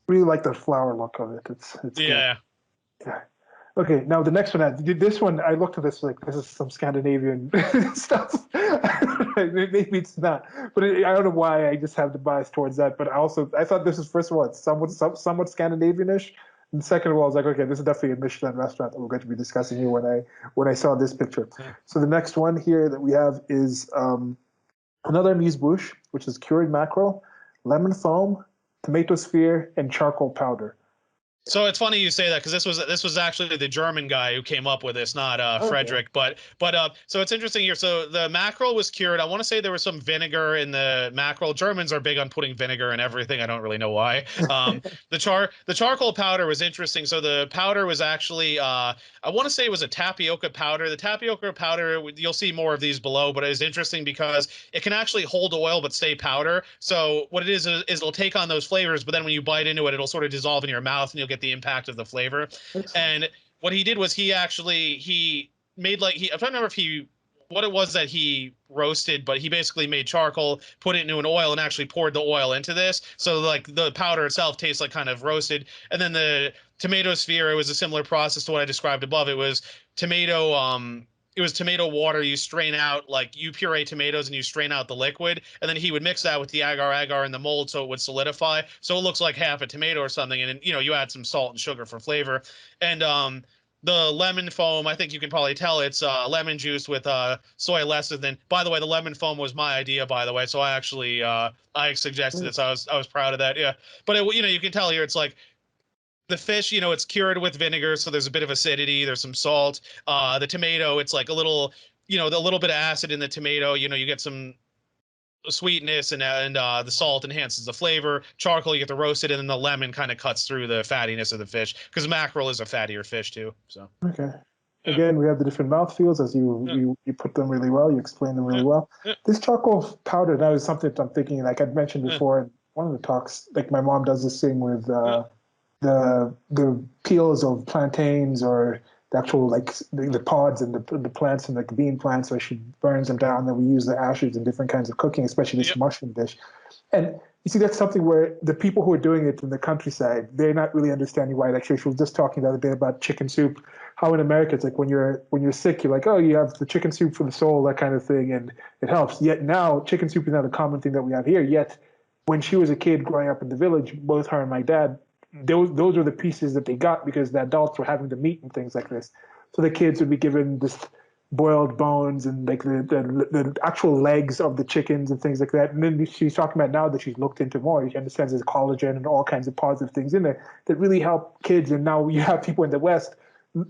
Really like the flower look of it. It's yeah. Good. Yeah. Okay, now the next one. This one, I looked at this like this is some Scandinavian stuff. Maybe it's not, but I don't know why I just have the bias towards that. But I thought this is first of all it's somewhat Scandinavian-ish, and second of all, I was like, okay, this is definitely a Michelin restaurant that we're going to be discussing here when I saw this picture. So the next one here that we have is another amuse bouche, which is cured mackerel, lemon foam, tomato sphere, and charcoal powder. So it's funny you say that because this was actually the German guy who came up with this, not Frederick. But so it's interesting here. So the mackerel was cured. I want to say there was some vinegar in the mackerel. Germans are big on putting vinegar in everything. I don't really know why. The charcoal powder was interesting. So the powder was actually I want to say it was a tapioca powder. The tapioca powder, you'll see more of these below, but it is interesting because it can actually hold oil but stay powder. So what it is it'll take on those flavors, but then when you bite into it, it'll sort of dissolve in your mouth and you'll get the impact of the flavor. And what he did was he made I'm trying to remember what it was that he roasted, but he basically made charcoal, put it into an oil, and actually poured the oil into this. So like the powder itself tastes like kind of roasted. And then the tomato sphere, it was a similar process to what I described above. It was tomato it was tomato water. You strain out, like you puree tomatoes and you strain out the liquid, and then he would mix that with the agar-agar in the mold so it would solidify. So it looks like half a tomato or something. And then, you know, you add some salt and sugar for flavor. And the lemon foam, I think you can probably tell it's lemon juice with soy lecithin. By the way, the lemon foam was my idea, by the way. So I actually I suggested it. So I was proud of that. Yeah. But it, you know, you can tell here it's like the fish, you know, it's cured with vinegar, so there's a bit of acidity. There's some salt. The tomato, it's like a little, you know, a little bit of acid in the tomato. You know, you get some sweetness, and the salt enhances the flavor. Charcoal, you get to roast it, and then the lemon kind of cuts through the fattiness of the fish because mackerel is a fattier fish too. So Okay. yeah. Again, we have the different mouthfeels as Yeah. you put them really well. You explain them really Yeah. well. Yeah. This charcoal powder now is something that I'm thinking, like I'd mentioned Yeah. before in one of the talks. Like my mom does this thing with Yeah. the peels of plantains or the actual like the pods and the plants and like the bean plants. So she burns them down. Then we use the ashes in different kinds of cooking, especially this Yep. mushroom dish. And you see, that's something where the people who are doing it in the countryside, they're not really understanding why. Like she was just talking the other day about chicken soup. How in America it's like when you're sick, you're like, oh, you have the chicken soup for the soul, that kind of thing, and it helps. Yet now, chicken soup is not a common thing that we have here. Yet, when she was a kid growing up in the village, both her and my dad, those were the pieces that they got because the adults were having the meat and things like this. So the kids would be given this boiled bones and like the actual legs of the chickens and things like that. And then she's talking about now that she's looked into more, she understands there's collagen and all kinds of positive things in there that really help kids. And now you have people in the West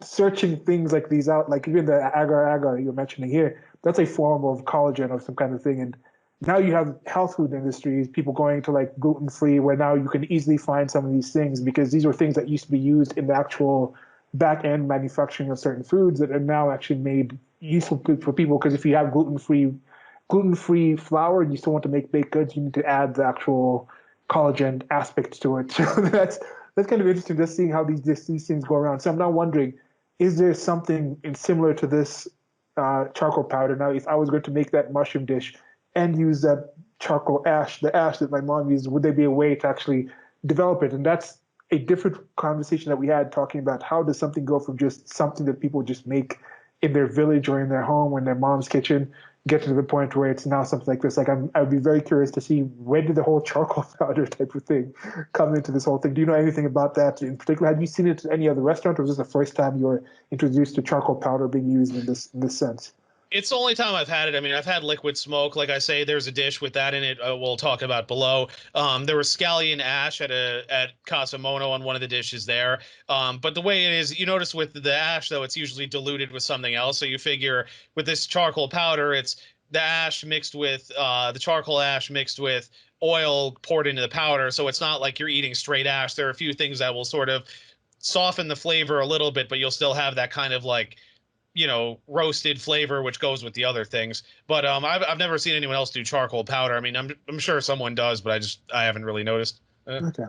searching things like these out, like even the agar-agar you're mentioning here, that's a form of collagen or some kind of thing. And now you have health food industries, people going to like gluten-free, where now you can easily find some of these things because these were things that used to be used in the actual back-end manufacturing of certain foods that are now actually made useful for people. Because if you have gluten-free flour and you still want to make baked goods, you need to add the actual collagen aspect to it. So that's kind of interesting, just seeing how these things go around. So I'm now wondering, is there something similar to this charcoal powder? Now, if I was going to make that mushroom dish and use that charcoal ash, the ash that my mom used, would there be a way to actually develop it? And that's a different conversation that we had talking about how does something go from just something that people just make in their village or in their home or in their mom's kitchen get to the point where it's now something like this. Like I'd be very curious to see when did the whole charcoal powder type of thing come into this whole thing. Do you know anything about that in particular? Have you seen it at any other restaurant, or was this the first time you were introduced to charcoal powder being used in this sense? It's the only time I've had it. I mean, I've had liquid smoke. Like I say, there's a dish with that in it. We'll talk about below. There was scallion ash at Casamono on one of the dishes there. But the way it is, you notice with the ash though, it's usually diluted with something else. So you figure with this charcoal powder, it's the ash mixed with the charcoal ash mixed with oil poured into the powder. So it's not like you're eating straight ash. There are a few things that will sort of soften the flavor a little bit, but you'll still have that kind of like, you know, roasted flavor which goes with the other things. But I've never seen anyone else do charcoal powder. I mean, I'm sure someone does, but I haven't really noticed. Okay.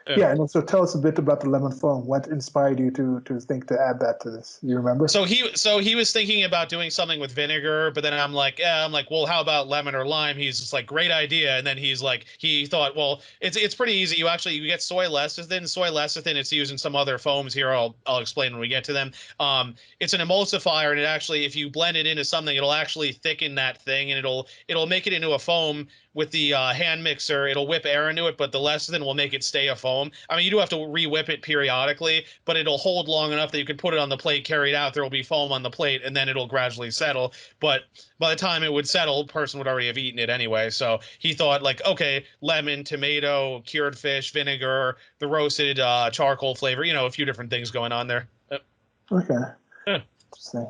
Yeah. Yeah, and also tell us a bit about the lemon foam. What inspired you to think to add that to this? You remember? So he was thinking about doing something with vinegar, but then I'm like, well, how about lemon or lime? He's just like, great idea. And then he's like, he thought, well, it's pretty easy. You get soy lecithin. Soy lecithin, it's used in some other foams here. I'll explain when we get to them. It's an emulsifier, and it actually, if you blend it into something, it'll actually thicken that thing, and it'll make it into a foam with the hand mixer. It'll whip air into it, but the lecithin will make it stay a foam. I mean, you do have to re-whip it periodically, but it'll hold long enough that you can put it on the plate, carry it out. There will be foam on the plate, and then it'll gradually settle. But by the time it would settle, the person would already have eaten it anyway. So he thought, like, okay, lemon, tomato, cured fish, vinegar, the roasted charcoal flavor, you know, a few different things going on there. Okay. Yeah. Interesting.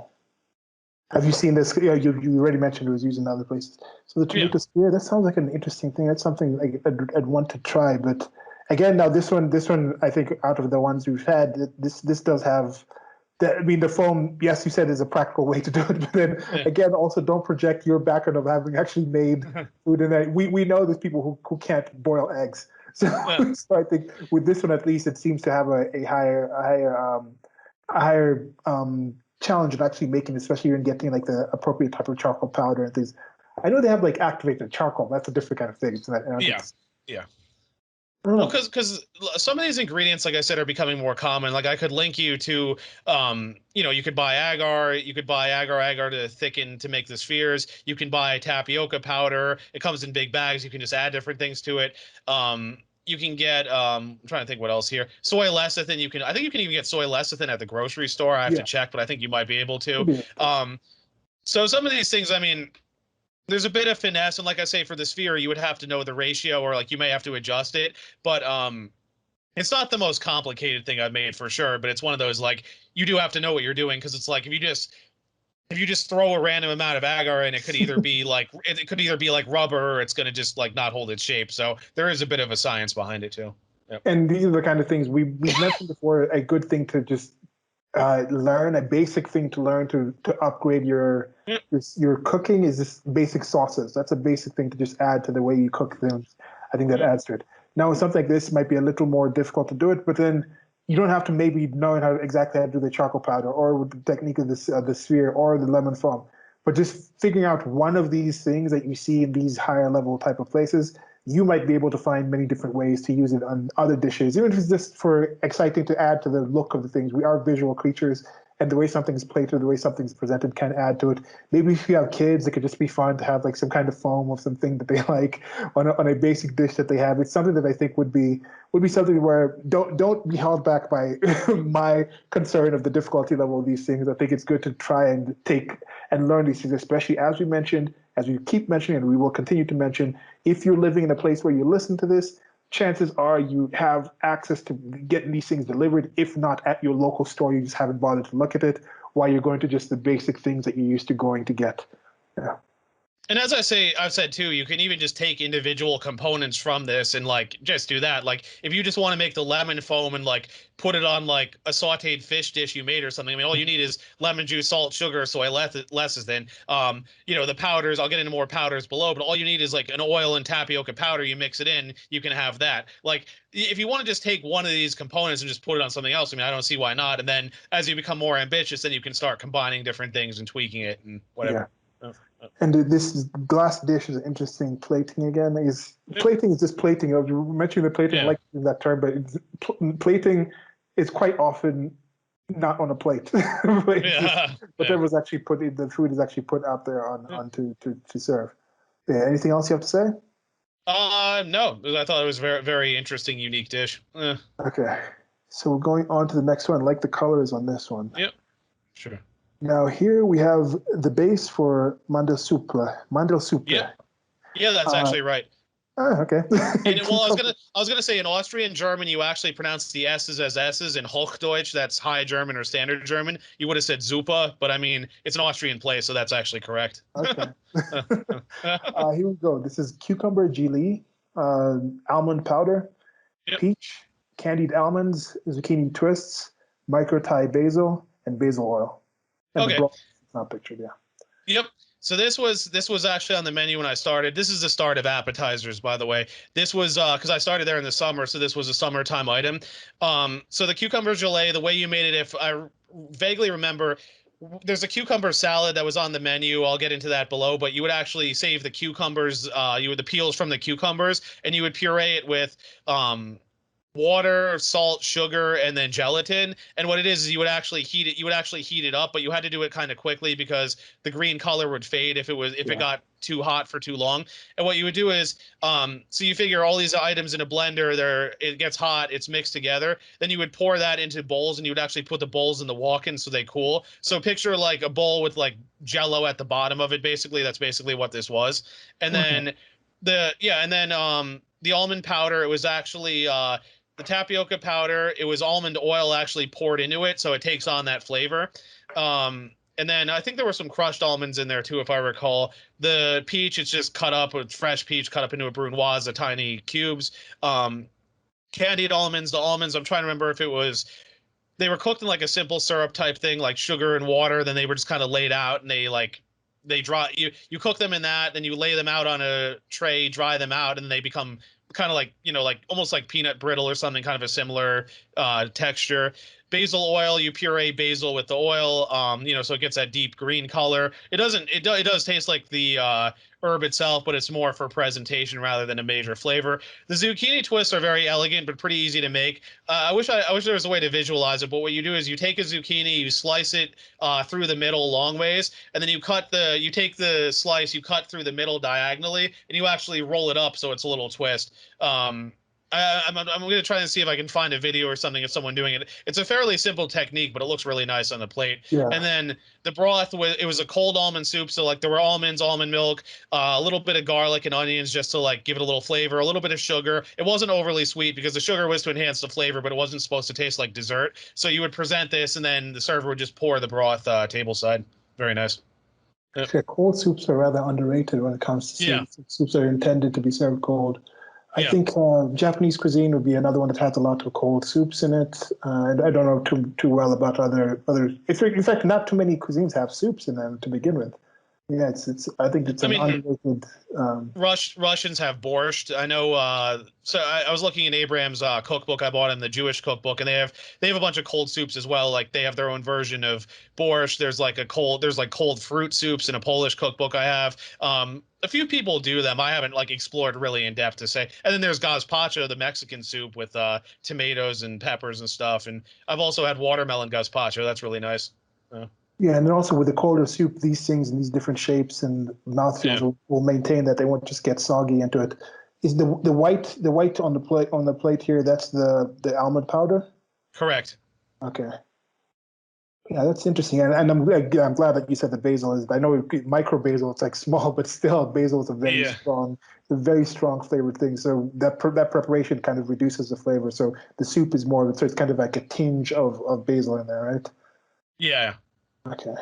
Have you seen this? Yeah, you already mentioned it was used in other places. So the Yeah. tomato spear, that sounds like an interesting thing. That's something I'd want to try. But again, now this one, I think out of the ones we've had, this does have. I mean, the foam. Yes, you said is a practical way to do it, but then Yeah. again, also don't project your background of having actually made food. And we know there's people who can't boil eggs. So, Yeah. so I think with this one at least, it seems to have a higher challenge of actually making, especially when getting like the appropriate type of charcoal powder and things. I know they have like activated charcoal. That's a different kind of thing. It's not, I don't think Yeah. Yeah. I don't Well, know. because some of these ingredients, like I said, are becoming more common. Like I could link you to, you could buy agar, you could buy agar to thicken to make the spheres. You can buy tapioca powder. It comes in big bags. You can just add different things to it. You can get, I'm trying to think what else here. Soy lecithin. I think you can even get soy lecithin at the grocery store. I have to Yeah, check, but I think you might be able to. could be able to. So some of these things, I mean, there's a bit of finesse, and like I say, for the sphere, you would have to know the ratio, or like you may have to adjust it. But it's not the most complicated thing I've made for sure. But it's one of those like you do have to know what you're doing because it's like if you just throw a random amount of agar in, it could either be like rubber or it's going to just like not hold its shape. So there is a bit of a science behind it too. Yep. And these are the kind of things we've mentioned before. A good thing to just learn, a basic thing to learn to upgrade Yep. your cooking is this basic sauces. That's a basic thing to just add to the way you cook things. I think that Yep. adds to it. Now, with something like this, might be a little more difficult to do it, but then you don't have to maybe know how exactly how to do the charcoal powder or with the technique of the sphere or the lemon foam, but just figuring out one of these things that you see in these higher level type of places, you might be able to find many different ways to use it on other dishes, even if it's just for exciting to add to the look of the things. We are visual creatures, and the way something's plated, the way something's presented can add to it. Maybe if you have kids, it could just be fun to have like some kind of foam of something that they like on a basic dish that they have. It's something that I think would be something where don't be held back by my concern of the difficulty level of these things. I think it's good to try and take and learn these things, especially as we mentioned, as we keep mentioning, and we will continue to mention, if you're living in a place where you listen to this, chances are you have access to getting these things delivered. If not at your local store, you just haven't bothered to look at it while you're going to just the basic things that you're used to going to get. Yeah. And as I've said too, you can even just take individual components from this and like just do that. Like if you just want to make the lemon foam and like put it on like a sautéed fish dish you made or something. I mean, all you need is lemon juice, salt, sugar, soy lecithin. The powders. I'll get into more powders below, but all you need is like an oil and tapioca powder. You mix it in, you can have that. Like if you want to just take one of these components and just put it on something else, I mean, I don't see why not. And then as you become more ambitious, then you can start combining different things and tweaking it and Yeah. whatever. And this glass dish is interesting. Plating again is Yep. plating is just plating. You mentioned the plating. I Yeah. like that term, but plating is quite often not on a plate. Yeah. But Yeah. there was actually the food is actually put out there on to serve. Yeah. Anything else you have to say? No, I thought it was very, very interesting, unique dish. Okay. So we're going on to the next one. I like the colors on this one. Yep. Sure. Now here we have the base for mandelsuppe. Yep. Mandelsuppe. Yeah, that's Uh, actually right. okay. And well, I was gonna say in Austrian German, you actually pronounce the S's as S's. In Hochdeutsch, that's High German or Standard German. You would have said Suppe, but I mean, it's an Austrian place, so that's actually correct. Okay. Here we go. This is cucumber gelee, almond powder, Yep. peach, candied almonds, zucchini twists, micro Thai basil, and basil oil. And the Okay. broth is not pictured, yeah. Yep. So this was actually on the menu when I started. This is the start of appetizers, by the way. This was because I started there in the summer, so this was a summertime item. So the cucumber gelée, the way you made it, if I vaguely remember, there's a cucumber salad that was on the menu. I'll get into that below, but you would actually save the cucumbers, you would the peels from the cucumbers, and you would puree it with water, salt, sugar, and then gelatin. And what it is you would actually heat it. You would actually heat it up, but you had to do it kind of quickly because the green color would fade if it Yeah. got too hot for too long. And what you would do is, so you figure all these items in a blender, it gets hot, it's mixed together. Then you would pour that into bowls, and you would actually put the bowls in the walk-in so they cool. So picture like a bowl with like Jello at the bottom of it. Basically, that's basically what this was. And Okay. then the almond powder. It was actually the tapioca powder. It was almond oil actually poured into it, so it takes on that flavor. And then I think there were some crushed almonds in there too, if I recall. The peach, it's just cut up with fresh peach, cut up into a brunoise, the tiny cubes. Candied almonds, the almonds, I'm trying to remember if they were cooked in like a simple syrup type thing, like sugar and water. Then they were just kind of laid out, and they dry. You cook them in that, then you lay them out on a tray, dry them out, and they become kind of like like almost like peanut brittle or something, kind of a similar texture. basil oil. You puree basil with the oil, so it gets that deep green color. It does taste like the herb itself, but it's more for presentation rather than a major flavor. The zucchini twists are very elegant, but pretty easy to make. I wish there was a way to visualize it, but what you do is you take a zucchini, you slice it through the middle long ways, and then you take the slice, you cut through the middle diagonally, and you actually roll it up so it's a little twist. I'm going to try and see if I can find a video or something of someone doing it. It's a fairly simple technique, but it looks really nice on the plate. Yeah. And then the broth, it was a cold almond soup, so like there were almonds, almond milk, a little bit of garlic and onions just to like give it a little flavor, a little bit of sugar. It wasn't overly sweet because the sugar was to enhance the flavor, but it wasn't supposed to taste like dessert. So you would present this, and then the server would just pour the broth tableside. Very nice. Yep. Yeah, cold soups are rather underrated when it comes to soups. Soups are intended to be served cold. I think Japanese cuisine would be another one that has a lot of cold soups in it. I don't know too well about other. In fact, not too many cuisines have soups in them to begin with. Yeah, I think it's underrated. Russians have borscht. I know. So I was looking in Abraham's cookbook. I bought him the Jewish cookbook, and they have a bunch of cold soups as well. Like they have their own version of borscht. There's like cold fruit soups in a Polish cookbook I have. A few people do them. I haven't like explored really in depth to say. And then there's gazpacho, the Mexican soup with tomatoes and peppers and stuff. And I've also had watermelon gazpacho. That's really nice. Yeah, and then also with the colder soup, these things in these different shapes and mouthfeels will maintain that they won't just get soggy into it. Is the white on the plate here? That's the almond powder. Correct. Okay. Yeah, that's interesting, and I'm glad that you said the basil is. I know micro basil, it's like small, but still basil is a very strong flavored thing. So that preparation kind of reduces the flavor. So the soup is more, so it's kind of like a tinge of basil in there, right? Yeah. Okay.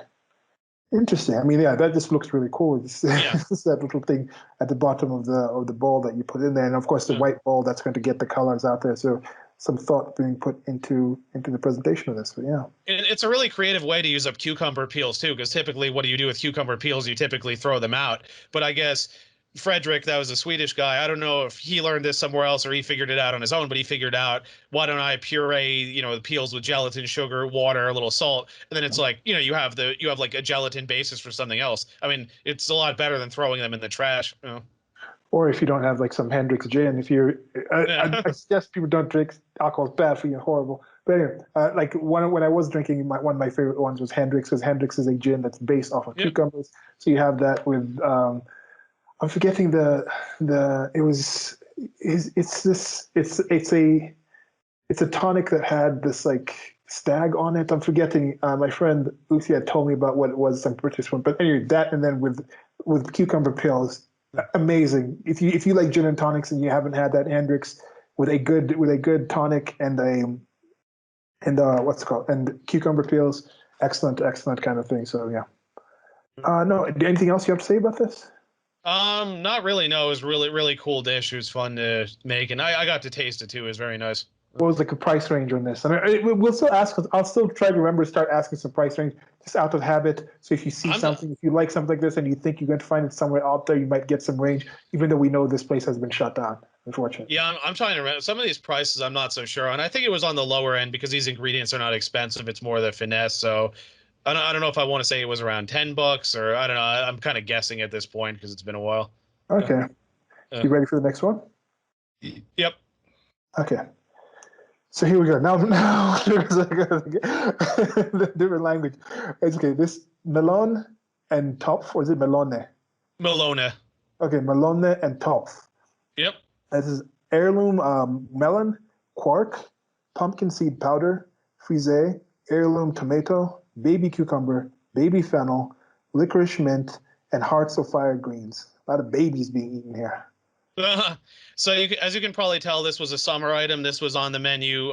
Interesting. I mean, yeah, that just looks really cool. It's that little thing at the bottom of the bowl that you put in there, and of course the white bowl that's going to get the colors out there. So some thought being put into the presentation of this. But yeah, it's a really creative way to use up cucumber peels too, because typically what do you do with cucumber peels? You typically throw them out. But I guess Frederick, that was a Swedish guy, I don't know if he learned this somewhere else or he figured it out on his own, but he figured out, why don't I puree, the peels with gelatin, sugar, water, a little salt, and then it's like, you have like a gelatin basis for something else. I mean, it's a lot better than throwing them in the trash. Or if you don't have like some Hendrix gin, I suggest people don't drink alcohol. It's bad for you, horrible. But anyway, like when I was drinking, one of my favorite ones was Hendrix, because Hendrix is a gin that's based off of cucumbers. So you have that with, I'm forgetting it's a tonic that had this like stag on it. I'm forgetting. My friend Lucy had told me about what it was, some British one. But anyway, that, and then with cucumber pills. Amazing. If you like gin and tonics and you haven't had that, Hendrix with a good tonic and what's it called, and cucumber peels, excellent kind of thing. So yeah. No, anything else you have to say about this? Not really. No, it was really, really cool dish. It was fun to make, and I got to taste it too. It was very nice. What was like a price range on this? I mean, we'll still ask. I'll still try to remember to start asking some price range, just out of habit. So if you see something, if you like something like this, and you think you're going to find it somewhere out there, you might get some range, even though we know this place has been shut down, unfortunately. Yeah, I'm trying to remember. Some of these prices I'm not so sure on. I think it was on the lower end because these ingredients are not expensive. It's more the finesse. So I don't know if I want to say it was around $10 or I don't know. I'm kind of guessing at this point because it's been a while. Okay. You ready for the next one? Yep. Okay. So here we go. Now there's like a different language. It's okay. This melon and topf, or is it melone? Melone. Okay, melone and topf. Yep. This is heirloom melon, quark, pumpkin seed powder, frisee, heirloom tomato, baby cucumber, baby fennel, licorice mint, and hearts of fire greens. A lot of babies being eaten here. So as you can probably tell, this was a summer item. This was on the menu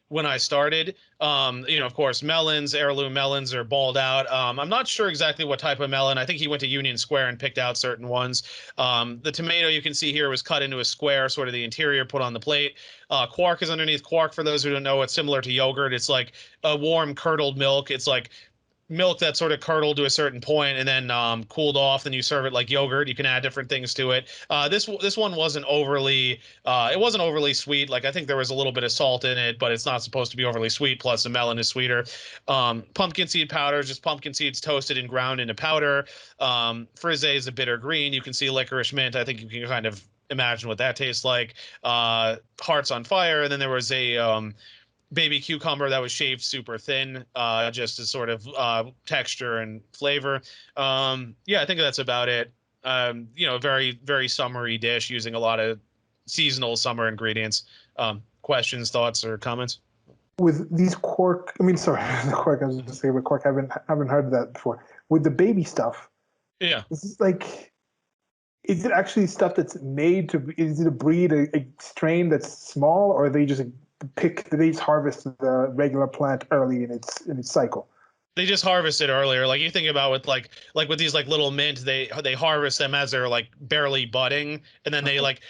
when I started. Of course, melons, heirloom melons are balled out. I'm not sure exactly what type of melon. I think he went to Union Square and picked out certain ones. The tomato you can see here was cut into a square, sort of the interior put on the plate. Quark is underneath. Quark, for those who don't know, it's similar to yogurt. It's like a warm curdled milk. It's like milk that sort of curdled to a certain point and then cooled off. Then you serve it like yogurt. You can add different things to it. This one wasn't overly it wasn't overly sweet. Like I think there was a little bit of salt in it, but it's not supposed to be overly sweet. Plus the melon is sweeter. Pumpkin seed powder, just pumpkin seeds toasted and ground into powder. Frisee is a bitter green. You can see licorice mint. I think you can kind of imagine what that tastes like. Hearts on fire. And then there was a baby cucumber that was shaved super thin, just as sort of texture and flavor. Yeah, I think that's about it. Very, very summery dish using a lot of seasonal summer ingredients. Questions, thoughts, or comments? With these quark, I mean, sorry, the quark. I was going to say, with quark, I haven't heard of that before. With the baby stuff, Yeah. this is like, is it actually stuff that's made to? Is it a breed, a strain that's small, or are they just they just harvest the regular plant early in its cycle? They just harvest it earlier. Like you think about with like with these like little mint, they harvest them as they're like barely budding, and then they like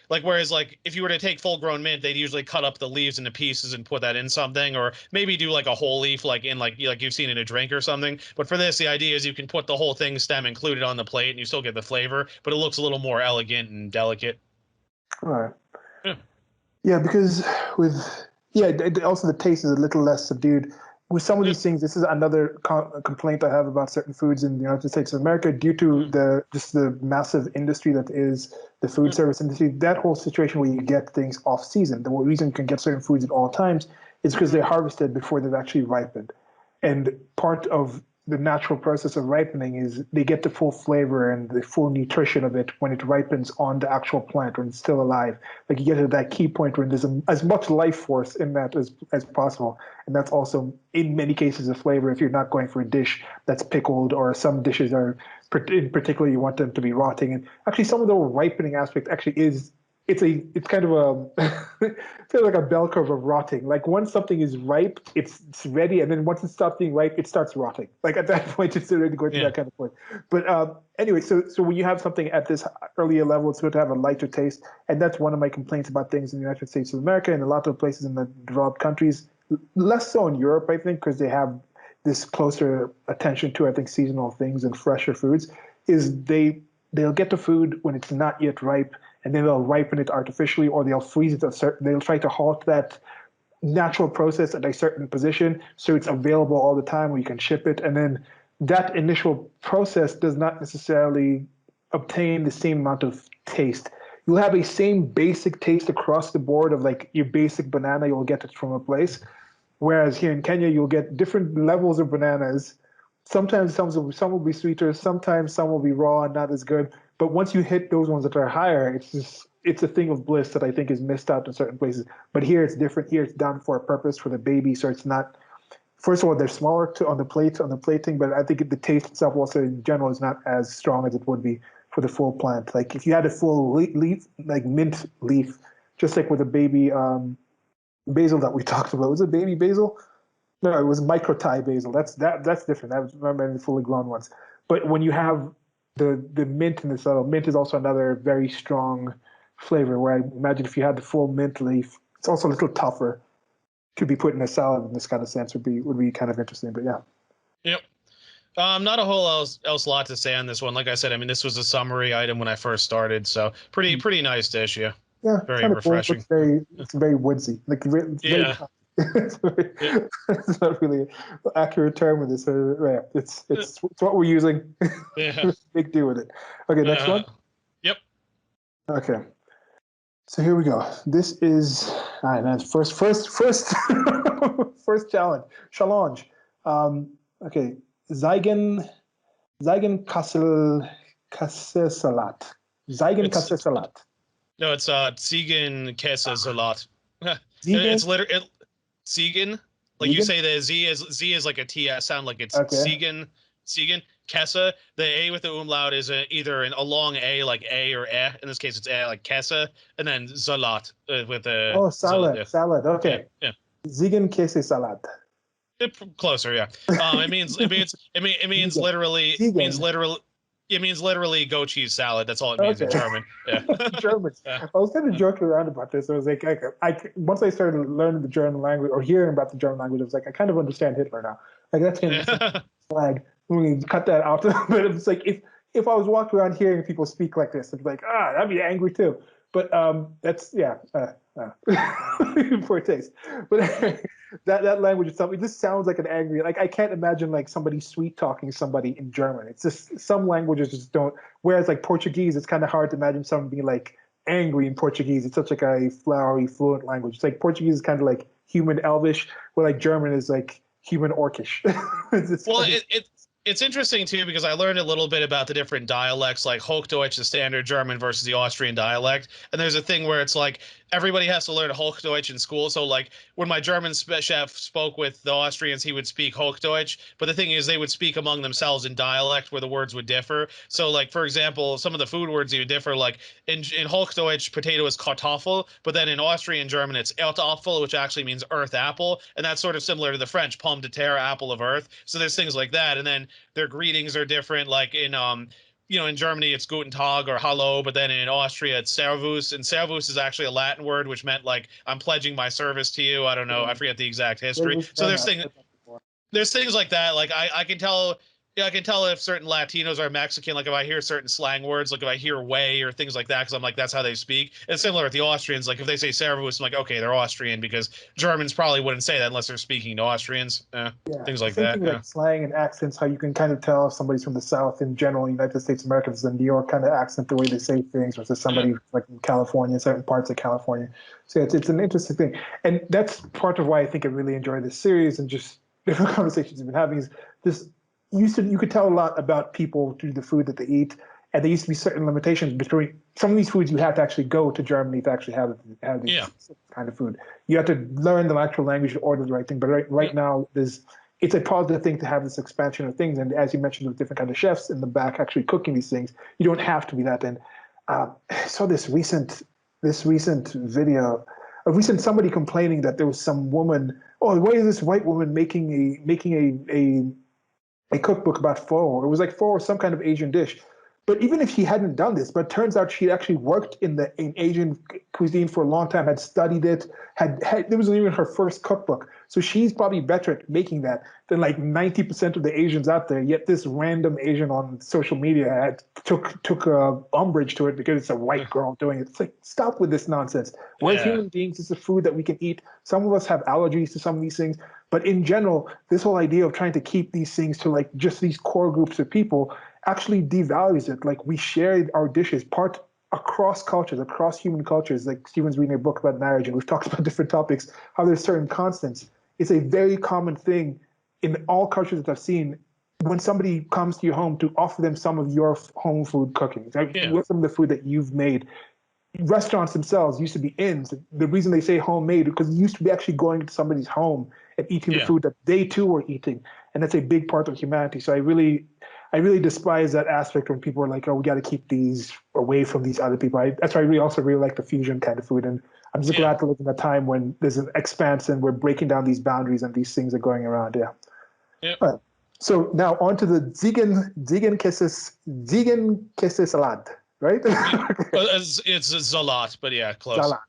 whereas like if you were to take full grown mint, they'd usually cut up the leaves into pieces and put that in something, or maybe do like a whole leaf like in like you've seen in a drink or something. But for this, the idea is you can put the whole thing stem included on the plate, and you still get the flavor, but it looks a little more elegant and delicate. All right. Yeah. Yeah, because also the taste is a little less subdued. With some of these things, this is another complaint I have about certain foods in the United States of America due to the massive industry that is the food service industry. That whole situation where you get things off season. The reason you can get certain foods at all times is because they're harvested before they've actually ripened. And part of the natural process of ripening is they get the full flavor and the full nutrition of it when it ripens on the actual plant when it's still alive. Like you get to that key point where there's as much life force in that as possible. And that's also, in many cases, a flavor if you're not going for a dish that's pickled, or some dishes are, in particular, you want them to be rotting. And actually, some of the ripening aspect actually is, it's kind of it's kind of like a bell curve of rotting. Like once something is ripe, it's ready, and then once it stops being ripe, it starts rotting. Like at that point, it's already going to that kind of point. But anyway, so when you have something at this earlier level, it's going to have a lighter taste, and that's one of my complaints about things in the United States of America and a lot of places in the developed countries. Less so in Europe, I think, because they have this closer attention to, I think, seasonal things and fresher foods. Is they'll get the food when it's not yet ripe, and then they'll ripen it artificially, or they'll freeze it they'll try to halt that natural process at a certain position so it's available all the time where you can ship it. And then that initial process does not necessarily obtain the same amount of taste. You'll have a same basic taste across the board of like your basic banana, you'll get it from a place. Whereas here in Kenya, you'll get different levels of bananas. Sometimes some will be sweeter, sometimes some will be raw and not as good. But once you hit those ones that are higher, it's a thing of bliss that I think is missed out in certain places. But here it's different. Here it's done for a purpose for the baby, so it's not. First of all, they're smaller on the plating, but I think the taste itself also in general is not as strong as it would be for the full plant. Like if you had a full leaf, like mint leaf, just like with a baby basil that we talked about. Was it baby basil? No, it was micro-Thai basil. That's different. I remember the fully grown ones. But when you have the mint in this, mint is also another very strong flavor. Where I imagine if you had the full mint leaf, it's also a little tougher to be put in a salad in this kind of sense. Would be kind of interesting. But yeah. Yep. Not a whole else lot to say on this one. Like I said, I mean, this was a summary item when I first started, so pretty nice dish. Yeah. Yeah, Very kind of refreshing. Cool. It's very woodsy. Like yeah. It's not really an accurate term with this. Yeah, it's what we're using. Yeah. Big deal with it. Okay, next one. Yep. Okay. So here we go. This is all right, man. First first challenge. Challenge. Okay. Ziegenkäsesalat. Ziegenkäsesalat. No, it's ziegenkäsesalat. Ziegen? It's literally Ziegen. Like you say the Z is like a TS sound, like it's Ziegen. Kessa. The A with the umlaut is either a long A like A or eh. In this case, it's eh like Kessa, and then Salat with a salad. Okay. Yeah. Ziegenkäsesalat. Closer, yeah. It means literally it means literally goat cheese salad. That's all it means in German. Yeah. German. I was kind of joking around about this. I was like, once I started learning the German language or hearing about the German language, I was like, I kind of understand Hitler now. Like that's kind of Flag. We cut that out. But it's like if I was walking around hearing people speak like this, I'd be like, I'd be angry too. But that's yeah, poor taste. But that language itself, it just sounds like an angry. Like I can't imagine like somebody sweet talking somebody in German. It's just some languages just don't. Whereas like Portuguese, it's kind of hard to imagine someone being like angry in Portuguese. It's such like a flowery, fluent language. It's like Portuguese is kind of like human elvish, where like German is like human orcish. Well, it's interesting too because I learned a little bit about the different dialects, like Hochdeutsch, the standard German, versus the Austrian dialect. And there's a thing where it's like everybody has to learn Hochdeutsch in school. So like when my German chef spoke with the Austrians, he would speak Hochdeutsch. But the thing is, they would speak among themselves in dialect where the words would differ. So like for example, some of the food words would differ. Like in Hochdeutsch, potato is Kartoffel, but then in Austrian German, it's Erdapfel, which actually means earth apple, and that's sort of similar to the French pomme de terre, apple of earth. So there's things like that, and then their greetings are different. Like in Germany it's Guten Tag or Hallo, but then in Austria it's Servus, and Servus is actually a Latin word which meant like I'm pledging my service to you. I don't know, I forget the exact history. So there's things like that. Like I can tell. Yeah, I can tell if certain Latinos are Mexican. Like if I hear certain slang words, like if I hear "way" or things like that, because I'm like, that's how they speak. And similar with the Austrians. Like if they say Servus, I'm like, okay, they're Austrian, because Germans probably wouldn't say that unless they're speaking to Austrians. Yeah, Things like same that. thing like slang and accents, how you can kind of tell if somebody's from the South in general, United States Americans, the New York kind of accent, the way they say things, versus somebody like in California, certain parts of California. So it's an interesting thing. And that's part of why I think I really enjoy this series and just different conversations we've been having is this you could tell a lot about people through the food that they eat. And there used to be certain limitations between some of these foods. You have to actually go to Germany to actually have these kind of food. You have to learn the actual language to order the right thing. But right now, it's a positive thing to have this expansion of things. And as you mentioned, with different kind of chefs in the back actually cooking these things, you don't have to be that. And I saw this recent video, a recent somebody complaining that there was some woman. Oh, why is this white woman making a cookbook about pho? It was like pho or some kind of Asian dish. But even if she hadn't done this, but it turns out she actually worked in Asian cuisine for a long time, had studied it, had it wasn't even her first cookbook. So she's probably better at making that than like 90% of the Asians out there. Yet this random Asian on social media took umbrage to it because it's a white girl doing it. It's like, stop with this nonsense. We're human beings. It's a food that we can eat. Some of us have allergies to some of these things. But in general, this whole idea of trying to keep these things to like just these core groups of people actually devalues it. Like we share our dishes across cultures, across human cultures. Like Stephen's reading a book about marriage, and we've talked about different topics, how there's certain constants. It's a very common thing in all cultures that I've seen when somebody comes to your home to offer them some of your home food cooking. What's some of the food that you've made? Restaurants themselves used to be inns. The reason they say homemade because it used to be actually going to somebody's home and eating the food that they too were eating, and that's a big part of humanity. So I really despise that aspect when people are like, "Oh, we got to keep these away from these other people." That's why I also really like the fusion kind of food, and I'm just glad to live in a time when there's an expanse and we're breaking down these boundaries and these things are going around. Yeah. Yeah. All right. So now on to the ziegenkäsesalat. Right? It's a Zalat, but yeah, close. Salat.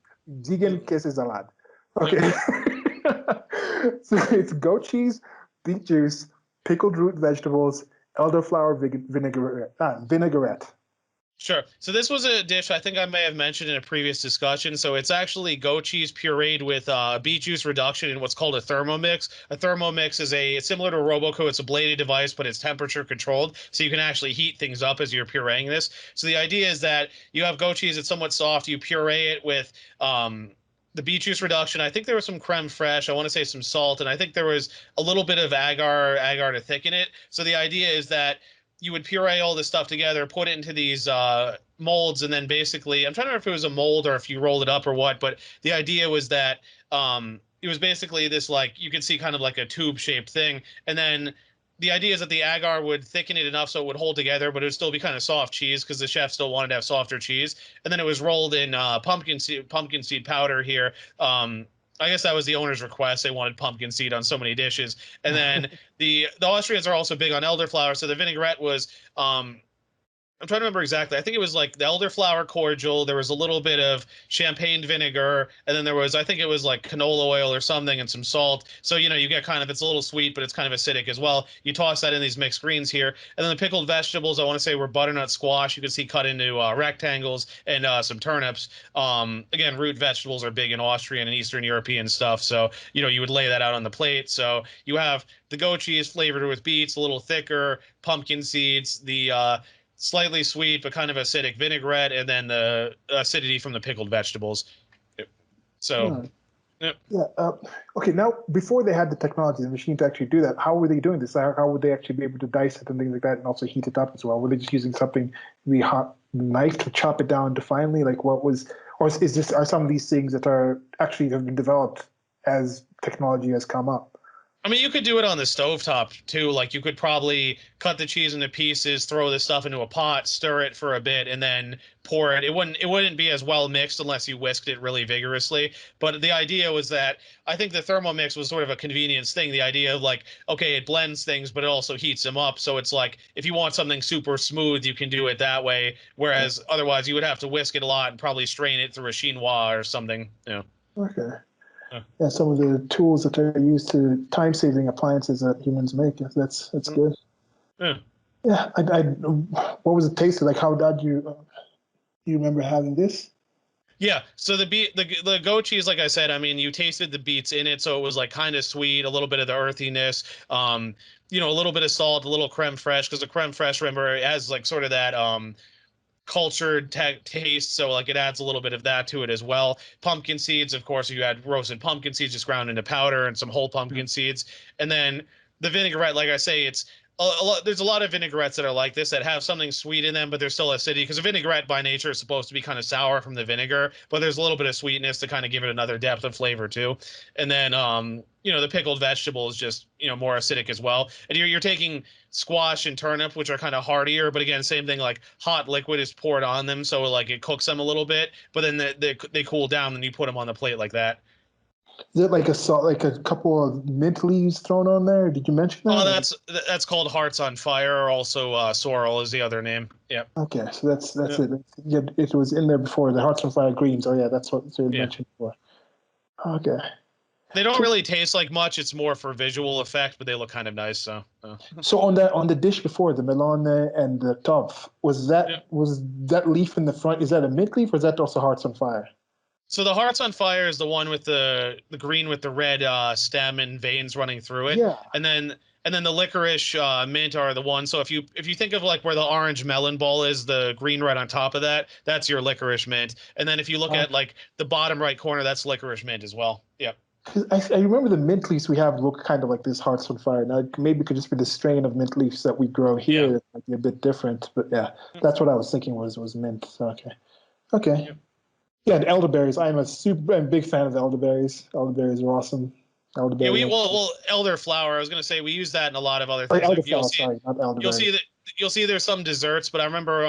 Ziegenkäsesalat. Okay. So it's goat cheese, beet juice, pickled root vegetables, elderflower vinaigrette. Sure. So this was a dish I think I may have mentioned in a previous discussion. So it's actually goat cheese pureed with beet juice reduction in what's called a thermomix. A thermomix is it's similar to a Roboco. It's a bladed device, but it's temperature controlled, so you can actually heat things up as you're pureeing this. So the idea is that you have goat cheese. It's somewhat soft. You puree it with the beet juice reduction. I think there was some creme fraiche. I want to say some salt, and I think there was a little bit of agar to thicken it. So the idea is that you would puree all this stuff together, put it into these molds, and then basically, I'm trying to remember if it was a mold or if you rolled it up or what, but the idea was that it was basically this, like, you could see kind of like a tube-shaped thing, and then the idea is that the agar would thicken it enough so it would hold together, but it would still be kind of soft cheese because the chef still wanted to have softer cheese. And then it was rolled in pumpkin seed powder here. I guess that was the owner's request. They wanted pumpkin seed on so many dishes. And then the Austrians are also big on elderflower, so the vinaigrette was I'm trying to remember exactly. I think it was like the elderflower cordial. There was a little bit of champagne vinegar, and then there was, I think it was like canola oil or something, and some salt. So you get kind of, it's a little sweet, but it's kind of acidic as well. You toss that in these mixed greens here, and then the pickled vegetables. I want to say were butternut squash. You can see cut into rectangles, and some turnips. Again, root vegetables are big in Austrian and Eastern European stuff. So you would lay that out on the plate. So you have the goat cheese flavored with beets, a little thicker, pumpkin seeds, the slightly sweet but kind of acidic vinaigrette, and then the acidity from the pickled vegetables. So, Hmm. yeah. Yeah. Okay. Now, before they had the technology, the machine to actually do that, how were they doing this? How would they actually be able to dice it and things like that, and also heat it up as well? Were they just using something, maybe a hot knife to chop it down finely? Like, what was, or is this, are some of these things that are actually have been developed as technology has come up? I mean, you could do it on the stovetop too. Like you could probably cut the cheese into pieces, throw this stuff into a pot, stir it for a bit, and then pour it. It wouldn't be as well mixed unless you whisked it really vigorously. But the idea was that I think the Thermomix was sort of a convenience thing. The idea of like, okay, it blends things, but it also heats them up. So it's like if you want something super smooth, you can do it that way. Whereas otherwise, you would have to whisk it a lot and probably strain it through a chinois or something. Okay. Uh, Yeah, some of the tools that are used to time-saving appliances that humans make. Yeah, that's mm, good. yeah. Yeah, what was the taste like? How did you remember having this? Yeah, so the goat cheese, like I said, I mean, you tasted the beets in it, so it was like kind of sweet, a little bit of the earthiness, a little bit of salt, a little creme fraiche, because the creme fraiche, remember, it has like sort of that cultured taste, so like it adds a little bit of that to it as well. Pumpkin seeds, of course, you had roasted pumpkin seeds just ground into powder and some whole pumpkin seeds, and then the vinaigrette, like I say, it's a lot, there's a lot of vinaigrettes that are like this that have something sweet in them, but they're still acidity because a vinaigrette by nature is supposed to be kind of sour from the vinegar, but there's a little bit of sweetness to kind of give it another depth of flavor too. And then the pickled vegetable is just more acidic as well. And you're taking squash and turnip, which are kind of heartier, but again, same thing. Like hot liquid is poured on them, so like it cooks them a little bit, but then they cool down, and you put them on the plate like that. Is it like a salt, like a couple of mint leaves thrown on there? Did you mention Oh, that? that's called Hearts on Fire, or also sorrel is the other name. Yep. Okay, so that's Yeah. it. Yeah, it was in there before the Hearts on Fire greens. Oh yeah, that's what you Yeah. mentioned before. Okay. They don't So really taste like much. It's more for visual effect, but they look kind of nice. So. so on the dish before the melone and the topf, Yeah. was that leaf in the front? Is that a mint leaf or is that also Hearts on Fire? So the Hearts on Fire is the one with the green with the red stem and veins running through it, Yeah. and then the licorice mint are the one. So if you think of like where the orange melon ball is, the green right on top of that, that's your licorice mint. And then if you look at Okay. like the bottom right corner, that's licorice mint as well. Yep. 'Cause I remember the mint leaves we have look kind of like this Hearts on Fire. Now maybe it could just be the strain of mint leaves that we grow Yeah. here that might be a bit different. But yeah, that's what I was thinking was mint. So, okay. Okay. Yep. Yeah, and elderberries. I'm a big fan of elderberries. Elderberries are awesome. Yeah, we Elderberry. well elderflower. I was gonna say we use that in a lot of other Or things. Like elderflower, sorry, not you'll see elderberries. that you'll see there's some desserts, but I remember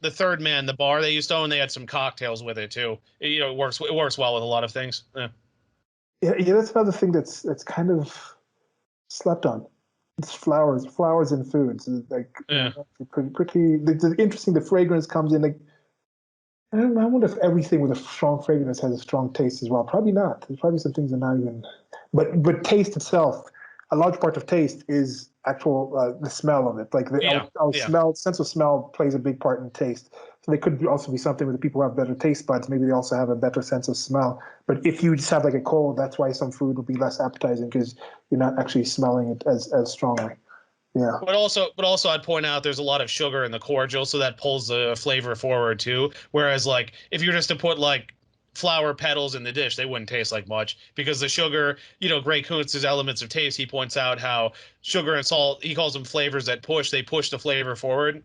the Third Man, the bar they used to own, they had some cocktails with it too. It works well with a lot of things. Yeah. Yeah, that's another thing that's kind of slept on. It's flowers and foods. Like Yeah. pretty. The interesting. The fragrance comes in. Like I wonder if everything with a strong fragrance has a strong taste as well. Probably not. There's probably some things that are not even. But taste itself, a large part of taste is actual the smell of it. Like Yeah. our Yeah. smell, sense of smell plays a big part in taste. So they could also be something where the people who have better taste buds. Maybe they also have a better sense of smell. But if you just have like a cold, that's why some food will be less appetizing because you're not actually smelling it as strongly. Yeah. But also, I'd point out there's a lot of sugar in the cordial, so that pulls the flavor forward too. Whereas, like, if you were just to put like flower petals in the dish, they wouldn't taste like much because the sugar, Gray Kuntz's elements of taste, he points out how sugar and salt, he calls them flavors that push, they push the flavor forward.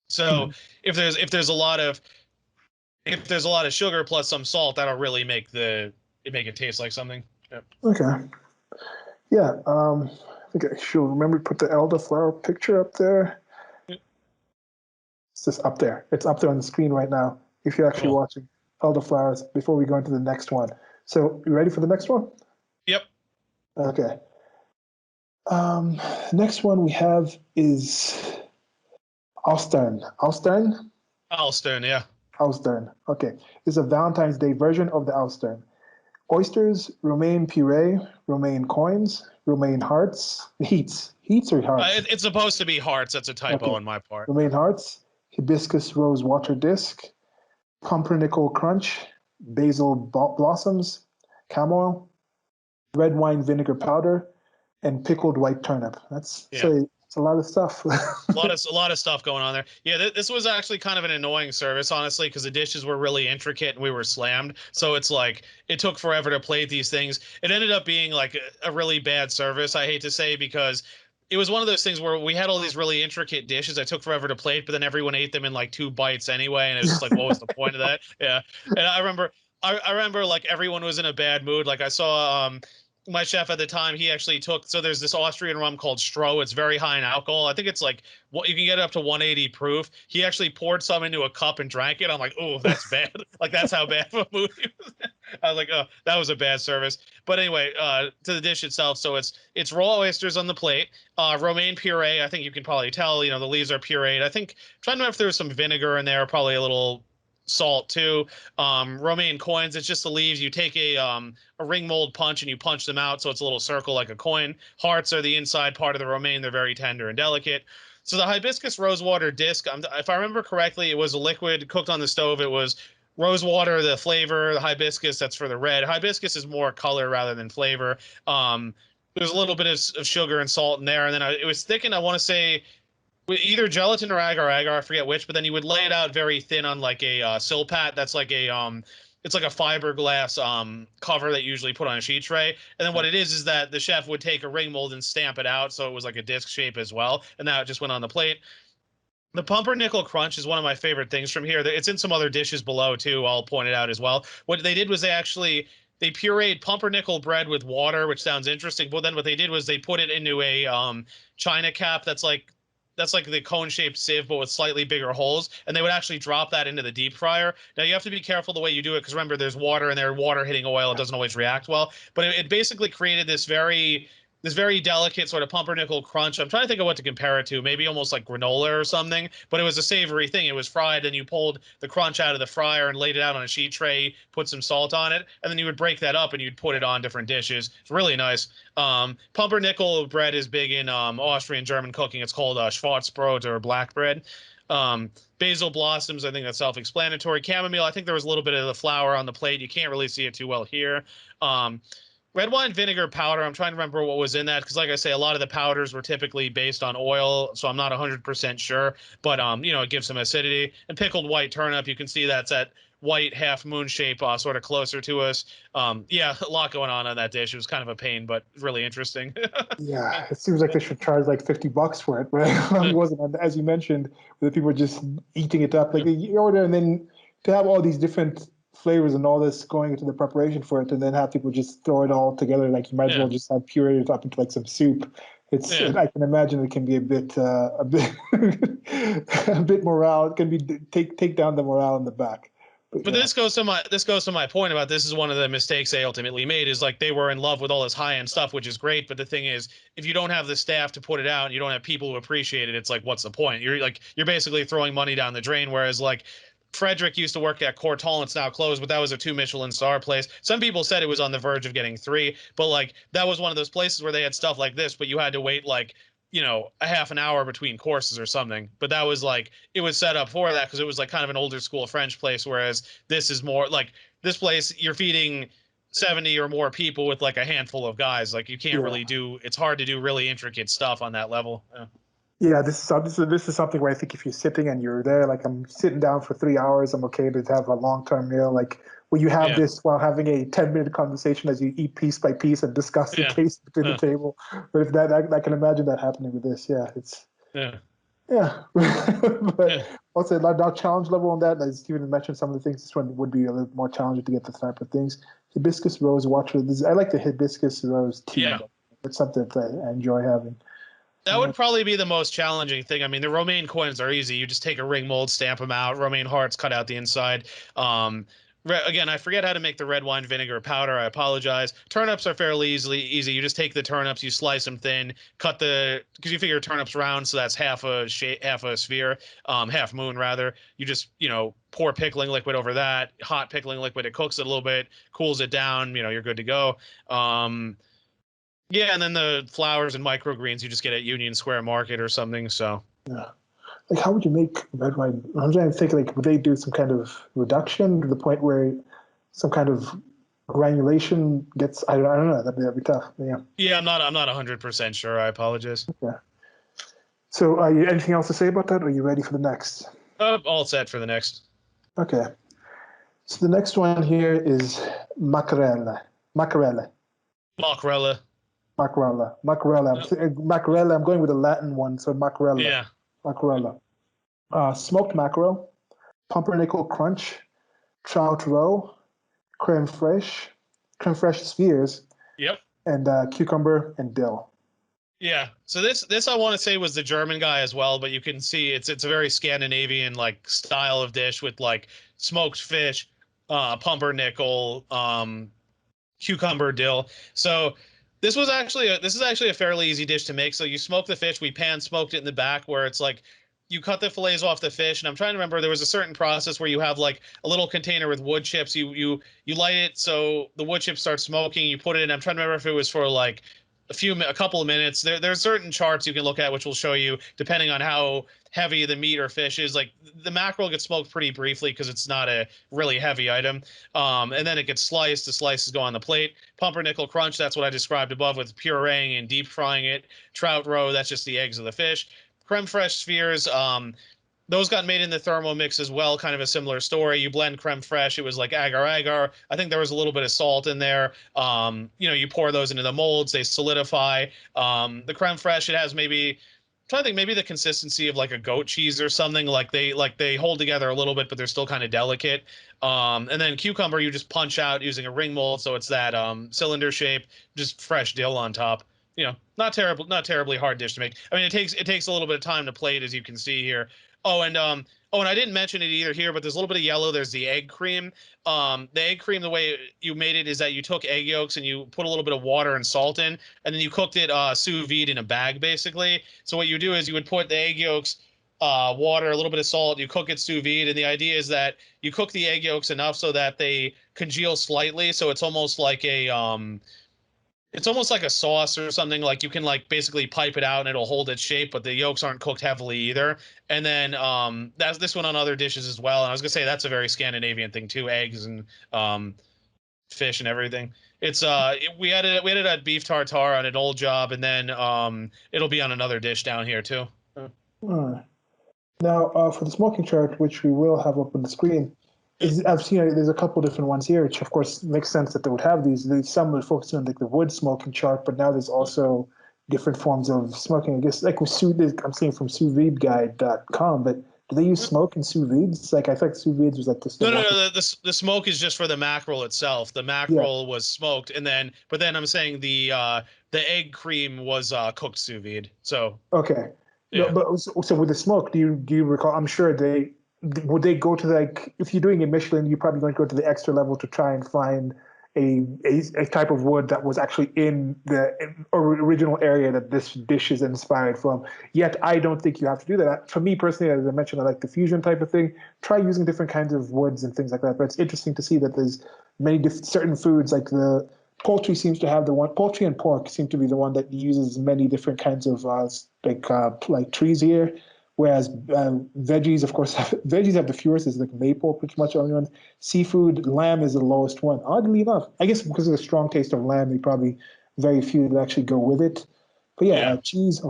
So Mhm. if there's a lot of sugar plus some salt, that'll really make it taste like something. Yep. Okay. Yeah. I think I should remember to put the elderflower picture up there. It's just up there. It's up there on the screen right now. If you're actually Cool. watching elderflowers, before we go into the next one. So, you ready for the next one? Yep. Okay. Next one we have is Austern. Austern? Alston, yeah. Austern. Okay. This is a Valentine's Day version of the Austern. Oysters, romaine puree, romaine coins, romaine hearts, heats or hearts? It's supposed to be hearts. That's a typo Okay. on my part. Romaine hearts, hibiscus-rose water disc, pumpernickel crunch, basil blossoms, camomile, red wine vinegar powder, and pickled white turnip. That's Yeah. so it's a lot of stuff. A lot of stuff going on there. Yeah, this was actually kind of an annoying service, honestly, because the dishes were really intricate and we were slammed. So it's like it took forever to plate these things. It ended up being like a really bad service, I hate to say, because it was one of those things where we had all these really intricate dishes that took forever to plate, but then everyone ate them in like 2 bites anyway, and it was just like, what was the point of that? Yeah, and I remember like everyone was in a bad mood. Like I saw my chef at the time, he actually took, so there's this Austrian rum called Stroh. It's very high in alcohol. I think it's like what you can get it up to 180 proof. He actually poured some into a cup and drank it. I'm like, oh, that's bad. Like that's how bad of a mood he was in. I was like, oh, that was a bad service. But anyway, to the dish itself. So it's raw oysters on the plate. Romaine puree. I think you can probably tell. The leaves are pureed. I think trying to remember if there was some vinegar in there, probably a little salt too. Romaine coins. It's just the leaves. You take a ring mold punch and you punch them out so it's a little circle like a coin. Hearts are the inside part of the romaine. They're very tender and delicate. So the hibiscus rosewater disc, if I remember correctly, it was a liquid cooked on the stove. It was rosewater, the flavor, the hibiscus, that's for the red. Hibiscus is more color rather than flavor. There's a little bit of sugar and salt in there. And then it was thickened, I want to say, with either gelatin or agar-agar, I forget which, but then you would lay it out very thin on like a silpat. That's like it's like a fiberglass cover that you usually put on a sheet tray. And then what it is that the chef would take a ring mold and stamp it out so it was like a disc shape as well, and that just went on the plate. The pumpernickel crunch is one of my favorite things from here. It's in some other dishes below too. I'll point it out as well. What they did was they pureed pumpernickel bread with water, which sounds interesting. But then what they did was they put it into a china cap that's like the cone-shaped sieve, but with slightly bigger holes, and they would actually drop that into the deep fryer. Now you have to be careful the way you do it, because remember, there's water in there. Water hitting oil, it doesn't always react well. But it basically created this very delicate sort of pumpernickel crunch. I'm trying to think of what to compare it to. Maybe almost like granola or something. But it was a savory thing. It was fried, and you pulled the crunch out of the fryer and laid it out on a sheet tray, put some salt on it, and then you would break that up and you'd put it on different dishes. It's really nice. Pumpernickel bread is big in Austrian German cooking. It's called Schwarzbrot or black bread. Basil blossoms, I think that's self-explanatory. Chamomile, I think there was a little bit of the flower on the plate. You can't really see it too well here. Red wine vinegar powder, I'm trying to remember what was in that, because like I say, a lot of the powders were typically based on oil, so I'm not 100% sure. But, it gives some acidity. And pickled white turnip, you can see that's that white half moon shape, sort of closer to us. Yeah, a lot going on that dish. It was kind of a pain, but really interesting. Yeah, it seems like they should charge like $50 for it, right? It wasn't, and as you mentioned, the people were just eating it up. Like you order, and then to have all these different flavors and all this going into the preparation for it, and then have people just throw it all together, like you might as Yeah. well just have puree it up into like some soup. Yeah. I can imagine it can be a bit, a bit morale. It can be take down the morale in the back. But Yeah, this goes to my point about this is one of the mistakes they ultimately made, is like they were in love with all this high end stuff, which is great. But the thing is, if you don't have the staff to put it out, and you don't have people who appreciate it, it's like, what's the point? You're basically throwing money down the drain. Whereas like Frederick used to work at Cortal, it's now closed, but that was a 2 Michelin star place. Some people said it was on the verge of getting 3, but like that was one of those places where they had stuff like this, but you had to wait like a half an hour between courses or something. But that was like, it was set up for that because it was like kind of an older school French place. Whereas this is more like this place, you're feeding 70 or more people with like a handful of guys. Like you can't yeah. really it's hard to do really intricate stuff on that level. Yeah. Yeah, this is something where I think if you're sitting and you're there, like I'm sitting down for 3 hours, I'm okay to have a long-term meal. Like, will you have Yeah. this while having a 10-minute conversation as you eat piece by piece and discuss the Yeah. taste between the table? But if that, I can imagine that happening with this. Yeah, Yeah. yeah. But Yeah. also, like challenge level on that, as Steven mentioned, some of the things, this one would be a little more challenging to get this type of things. Hibiscus rose water. I like the hibiscus rose tea. Yeah. It's something that I enjoy having. That would probably be the most challenging thing. I mean, the romaine coins are easy. You just take a ring mold, stamp them out. Romaine hearts, cut out the inside. Again, I forget how to make the red wine vinegar powder. I apologize. Turnips are fairly easy. You just take the turnips, you slice them thin, because you figure turnips round, so that's half a sphere, half moon rather. You just, pour pickling liquid over that, hot pickling liquid. It cooks it a little bit, cools it down. You're good to go. Yeah, and then the flowers and microgreens you just get at Union Square Market or something. So. Yeah. Like, how would you make red wine? I'm trying to think, like, would they do some kind of reduction to the point where some kind of granulation gets, I don't know, that'd be tough. Yeah. Yeah, I'm not 100% sure. I apologize. Yeah. So, anything else to say about that? Or are you ready for the next? All set for the next. Okay. So the next one here is mackerel. Mackerel. Makrele. Mackerel. Mackerel. Mackerel. I'm going with the Latin one, so mackerel. Yeah. Mackerel. Smoked mackerel, pumpernickel crunch, trout roe, creme fraiche spheres, Yep. and cucumber and dill. Yeah. So this I want to say was the German guy as well, but you can see it's a very Scandinavian like style of dish with like smoked fish, pumpernickel, cucumber, dill. So this is actually a fairly easy dish to make. So you smoke the fish. We pan smoked it in the back where it's like you cut the fillets off the fish, and I'm trying to remember there was a certain process where you have like a little container with wood chips. You light it so the wood chips start smoking. You put it in. I'm trying to remember if it was for like a couple of minutes. There's certain charts you can look at which will show you depending on how heavy the meat or fish is. Like the mackerel gets smoked pretty briefly because it's not a really heavy item. And then it gets sliced. The slices go on the plate. Pumpernickel crunch, that's what I described above with pureeing and deep frying it. Trout roe, that's just the eggs of the fish. Creme fraiche spheres, those got made in the Thermomix as well, kind of a similar story. You blend creme fraiche. It was like agar-agar. I think there was a little bit of salt in there. You pour those into the molds. They solidify. The creme fraiche, it has maybe, I'm trying to think, maybe the consistency of like a goat cheese or something. Like they hold together a little bit, but they're still kind of delicate. And then cucumber, you just punch out using a ring mold. So it's that cylinder shape, just fresh dill on top. Not terribly hard dish to make. I mean, it takes a little bit of time to plate, as you can see here. And I didn't mention it either here, but there's a little bit of yellow. There's the egg cream. The egg cream, the way you made it is that you took egg yolks and you put a little bit of water and salt in, and then you cooked it sous vide in a bag, basically. So what you do is you would put the egg yolks, water, a little bit of salt, you cook it sous vide, and the idea is that you cook the egg yolks enough so that they congeal slightly, so it's almost like a sauce or something. Like you can like basically pipe it out and it'll hold its shape, but the yolks aren't cooked heavily either. And then that's this one on other dishes as well. And I was gonna say that's a very Scandinavian thing too, eggs and fish and everything. It's we had it at beef tartare on an old job, and then it'll be on another dish down here too. Now, for the smoking chart, which we will have up on the screen, I've seen there's a couple different ones here, which of course makes sense that they would have these. Some would focus on like the wood smoking chart, but now there's also different forms of smoking. I guess like with I'm seeing from sousvideguide.com, but do they use smoke in sous vide? It's like I thought sous vide was like this. No. The smoke is just for the mackerel itself. The mackerel was smoked, but then I'm saying the egg cream was cooked sous vide. So okay, yeah. No, but so with the smoke, do you recall? I'm sure would they go to like if you're doing a Michelin, you're probably going to go to the extra level to try and find a type of wood that was actually in the original area that this dish is inspired from. Yet I don't think you have to do that. For me personally, as I mentioned, I like the fusion type of thing. Try using different kinds of woods and things like that. But it's interesting to see that there's many certain foods, like the poultry seems to have poultry and pork seem to be the one that uses many different kinds of like trees here. Whereas veggies, of course, veggies have the fewest. Is like maple, pretty much the only one. Seafood, lamb is the lowest one. Oddly enough, I guess because of the strong taste of lamb, they probably very few that actually go with it. But yeah. Cheese,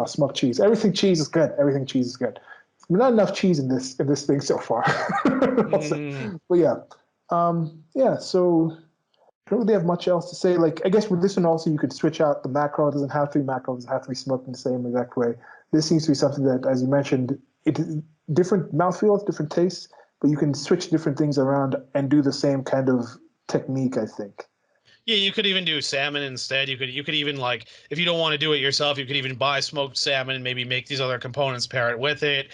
smoked cheese. Everything cheese is good. Everything cheese is good. Not enough cheese in this thing so far. But yeah. So I don't really have much else to say. Like I guess with this one also, you could switch out the mackerel. It doesn't have to be mackerel. It doesn't have to be smoked in the same exact way. This seems to be something that, as you mentioned, it different mouthfeels, different tastes, but you can switch different things around and do the same kind of technique, I think. Yeah, you could even do salmon instead. You could even like if you don't want to do it yourself, you could even buy smoked salmon and maybe make these other components, pair it with it.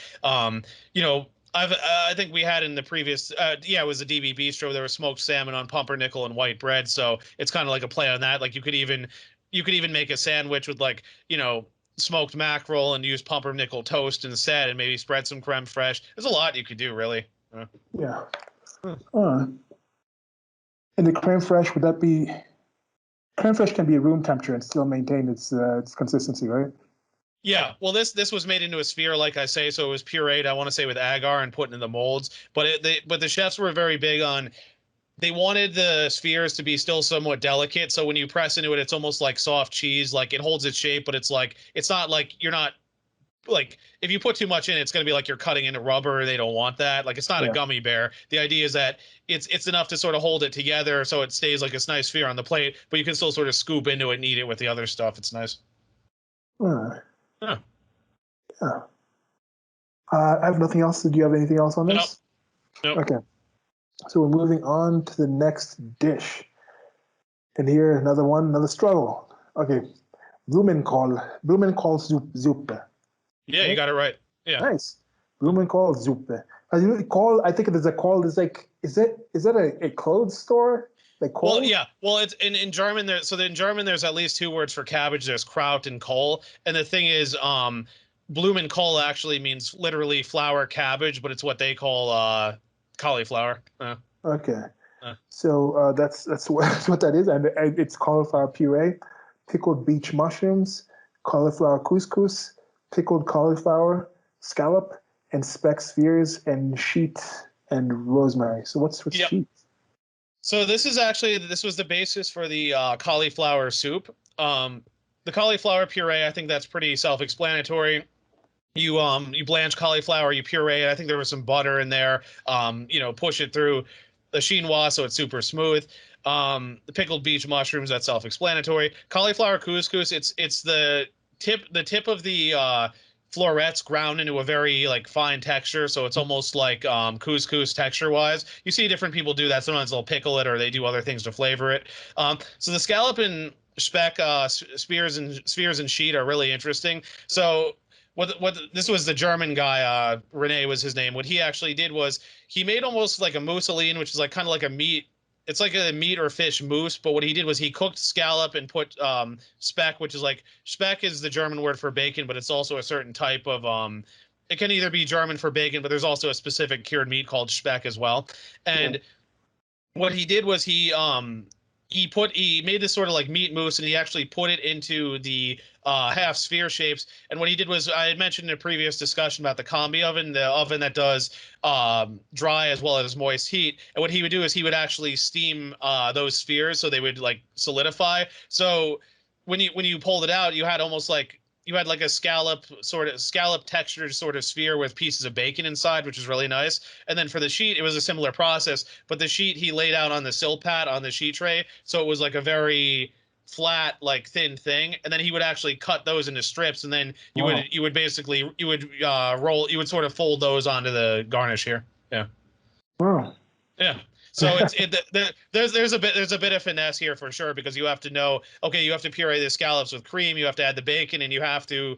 I think we had in the previous, yeah, it was a DB Bistro. There was smoked salmon on pumpernickel and white bread, so it's kind of like a play on that. Like you could even make a sandwich with like smoked mackerel and use pumpernickel toast instead, and maybe spread some creme fraiche. There's a lot you could do, really. Yeah. And the creme fraiche, would that be creme fraiche can be at room temperature and still maintain its consistency, right? Yeah, well, this was made into a sphere, like I say, so it was pureed. I want to say with agar and put in the molds. But the chefs were very big on. They wanted the spheres to be still somewhat delicate, so when you press into it, it's almost like soft cheese. Like it holds its shape, but it's not like you're not like if you put too much in, it's going to be like you're cutting into rubber. They don't want that. Like it's not a Yeah. gummy bear. The idea is that it's enough to sort of hold it together, so it stays like this nice sphere on the plate, but you can still sort of scoop into it and eat it with the other stuff. It's nice. Yeah. Yeah. I have nothing else. Do you have anything else on this? Nope. Okay. So we're moving on to the next dish. And here, another struggle. Okay. Blumenkohl suppe. Yeah, you got it right. Yeah. Nice. Blumenkohl suppe. I think it is a call. Is like, is that a clothes store? Like Kohl? Well, yeah. Well, it's in German there. So in German, there's at least two words for cabbage. There's kraut and kohl. And the thing is, Blumenkohl actually means literally flower cabbage, but it's what they call cauliflower. Okay. So that's what that is, and it's cauliflower puree, pickled beech mushrooms, cauliflower couscous, pickled cauliflower, scallop, and speck spheres, and sheet and rosemary. So what's Yep. sheet? So this was the basis for the cauliflower soup. The cauliflower puree, I think that's pretty self-explanatory. You blanch cauliflower, you puree it. I think there was some butter in there. Push it through the chinois so it's super smooth. The pickled beech mushrooms, that's self-explanatory. Cauliflower couscous, it's the tip of the florets ground into a very like fine texture, so it's almost like couscous texture wise. You see different people do that. Sometimes they'll pickle it or they do other things to flavor it. So the scallop and speck spheres and sheet are really interesting. So what this was the German guy, Rene was his name. What he actually did was he made almost like a mousseline, which is like kind of like a meat. It's like a meat or fish mousse, but what he did was he cooked scallop and put speck, which is like speck is the German word for bacon, but it's also a certain type of it can either be German for bacon, but there's also a specific cured meat called speck as well. And what he did was he made this sort of like meat mousse and he actually put it into the half sphere shapes. And what he did was I had mentioned in a previous discussion about the combi oven, the oven that does dry as well as moist heat. And what he would do is he would actually steam those spheres so they would like solidify. So when you pulled it out, you had like a scallop textured sort of sphere with pieces of bacon inside, which is really nice. And then for the sheet, it was a similar process, but the sheet he laid out on the silpat on the sheet tray, so it was like a very flat, like thin thing. And then he would actually cut those into strips, and then you would sort of fold those onto the garnish here. Yeah. Wow. Yeah. So there's a bit of finesse here for sure, because you have to know, okay, you have to puree the scallops with cream, you have to add the bacon, and you have to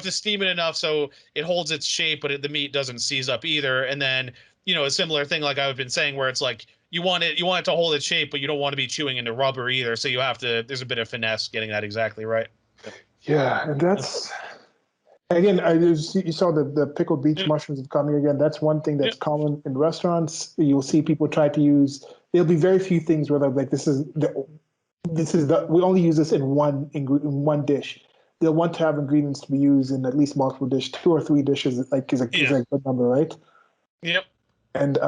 steam it enough so it holds its shape, but the meat doesn't seize up either. And then a similar thing like I've been saying, where it's like you want it to hold its shape, but you don't want to be chewing into rubber either. So there's a bit of finesse getting that exactly right. Yeah, and that's again, you saw the pickled beech mushrooms coming again. That's one thing that's common in restaurants. You'll see people try to use. There'll be very few things where they're like, we only use this in one dish. They'll want to have ingredients to be used in at least multiple dishes, 2 or 3 dishes. Is a good number, right? Yep. And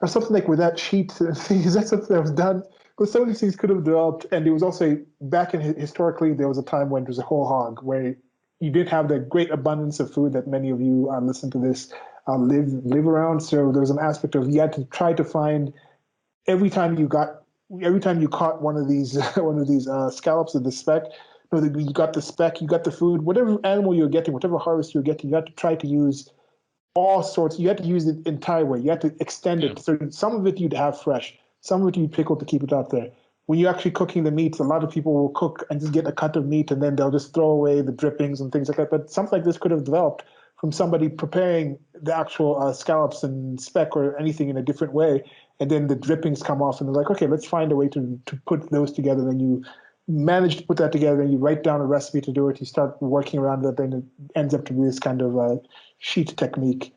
or something like with that sheet thing, is that something that was done? Because some of these things could have developed, and it was also back in historically there was a time when it was a whole hog where you didn't have the great abundance of food that many of you listen to this live around. So there was an aspect of you had to try to find every time you caught one of these scallops of the speck. You got the speck, you got the food, whatever animal you're getting, whatever harvest you're getting, you had to try to use all sorts. You had to use it entire way. You had to extend it. So some of it you'd have fresh, some of it you'd pickle to keep it out there. When you're actually cooking the meats, a lot of people will cook and just get a cut of meat and then they'll just throw away the drippings and things like that. But something like this could have developed from somebody preparing the actual scallops and speck or anything in a different way, and then the drippings come off, and they're like, okay, let's find a way to put those together. And then you manage to put that together, and you write down a recipe to do it. You start working around that, then it ends up to be this kind of sheet technique.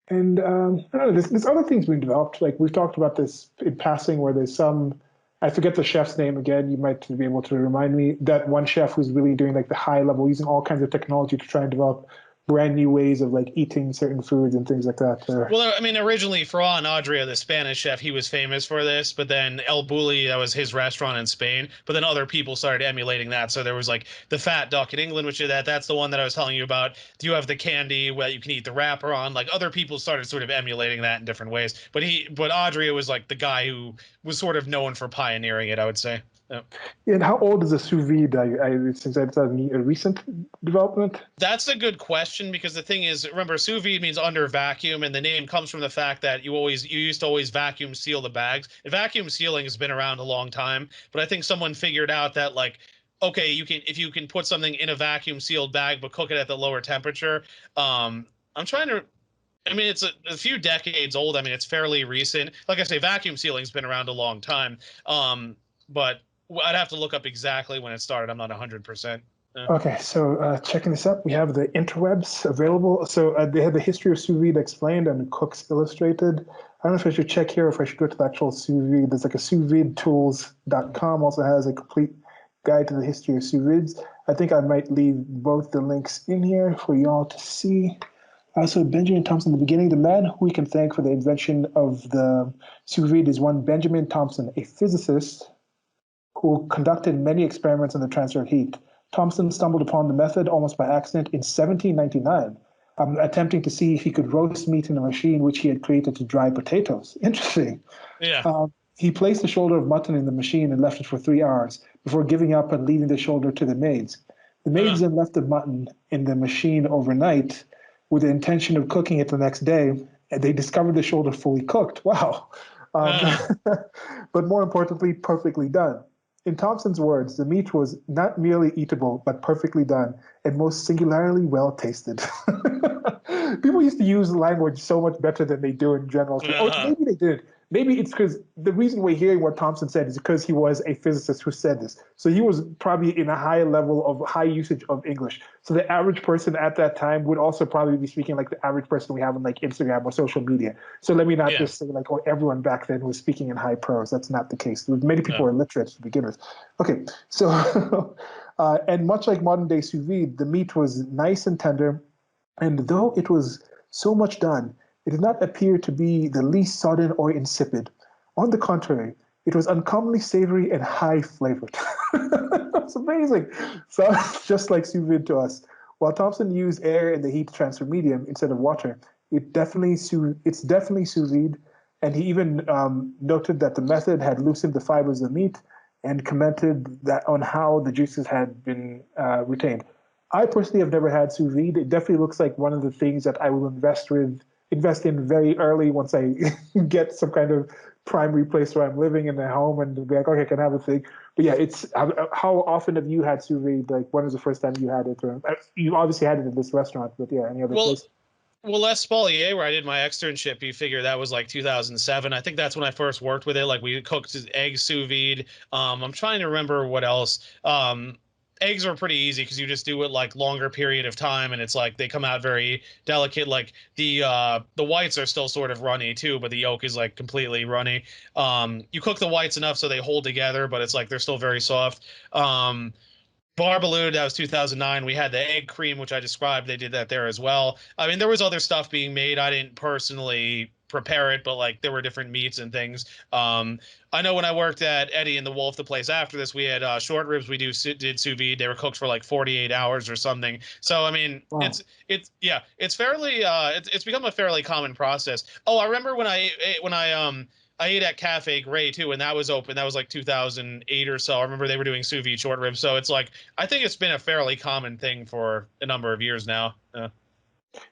And I don't know, there's other things being developed. Like we've talked about this in passing, where there's some, I forget the chef's name again. You might be able to remind me. That one chef who's really doing like the high level, using all kinds of technology to try and develop brand new ways of like eating certain foods and things like that. Well, I mean, originally Ferran Adria, the Spanish chef, he was famous for this, but then El Bulli, that was his restaurant in Spain, but then other people started emulating that. So there was like the Fat Duck in England, which is that's the one that I was telling you about. You have the candy where you can eat the wrapper on. Like other people started sort of emulating that in different ways. But Adria was like the guy who was sort of known for pioneering it, I would say. Yeah. And how old is the sous vide? Since that's a recent development. That's a good question, because the thing is, remember, sous vide means under vacuum, and the name comes from the fact that you used to always vacuum seal the bags. And vacuum sealing has been around a long time, but I think someone figured out that like, okay, if you can put something in a vacuum sealed bag but cook it at the lower temperature. I'm trying to. I mean, it's a few decades old. I mean, it's fairly recent. Like I say, vacuum sealing's been around a long time. But I'd have to look up exactly when it started. I'm not 100%. Okay, so checking this up, we have the interwebs available. So they have the history of sous vide explained and Cooks Illustrated. I don't know if I should check here or if I should go to the actual sous vide. There's like a sous vide tools.com also has a complete guide to the history of sous vides. I think I might leave both the links in here for y'all to see. So Benjamin Thompson, in the beginning, the man who we can thank for the invention of the sous vide is one Benjamin Thompson, a physicist who conducted many experiments on the transfer of heat. Thomson stumbled upon the method almost by accident in 1799, attempting to see if he could roast meat in a machine which he had created to dry potatoes. Interesting. Yeah. He placed the shoulder of mutton in the machine and left it for 3 hours before giving up and leaving the shoulder to the maids. The maids then left the mutton in the machine overnight with the intention of cooking it the next day, and they discovered the shoulder fully cooked. Wow. But more importantly, perfectly done. In Thompson's words, the meat was not merely eatable, but perfectly done, and most singularly well tasted. People used to use the language so much better than they do in general. Maybe they did. Maybe it's because the reason we're hearing what Thompson said is because he was a physicist who said this. So he was probably in a high level of high usage of English. So the average person at that time would also probably be speaking like the average person we have on like Instagram or social media. So let me not just say like, oh, everyone back then was speaking in high prose. That's not the case. Many people were literate to begin with. Okay, so and much like modern day sous vide, the meat was nice and tender, and though it was so much done, it did not appear to be the least sodden or insipid. On the contrary, it was uncommonly savory and high flavored. That's amazing. Sounds just like sous vide to us. While Thompson used air in the heat transfer medium instead of water, it's definitely sous vide, and he even noted that the method had loosened the fibers of the meat and commented that on how the juices had been retained. I personally have never had sous vide. It definitely looks like one of the things that I will invest in very early once I get some kind of primary place where I'm living in a home and be like, okay, I can have a thing. But yeah, it's how often have you had sous vide? Like, when was the first time you had it? Or, you obviously had it in this restaurant, but yeah, any other place? Well, Les Spalier, where I did my externship, you figure that was like 2007. I think that's when I first worked with it. Like we cooked eggs sous vide. I'm trying to remember what else. Eggs are pretty easy because you just do it like longer period of time, and it's like they come out very delicate. Like the whites are still sort of runny too, but the yolk is like completely runny. You cook the whites enough so they hold together, but it's like they're still very soft. Barbaloo, that was 2009. We had the egg cream, which I described. They did that there as well. I mean, there was other stuff being made. I didn't personally prepare it, but like there were different meats and things. I know when I worked at Eddie and the Wolf, the place after this, we had short ribs. We did sous vide. They were cooked for like 48 hours or something. So I mean, wow. It's fairly it's become a fairly common process. Oh, I remember when I ate at Cafe Gray too, and that was open. That was like 2008 or so. I remember they were doing sous vide short ribs. So it's like, I think it's been a fairly common thing for a number of years now.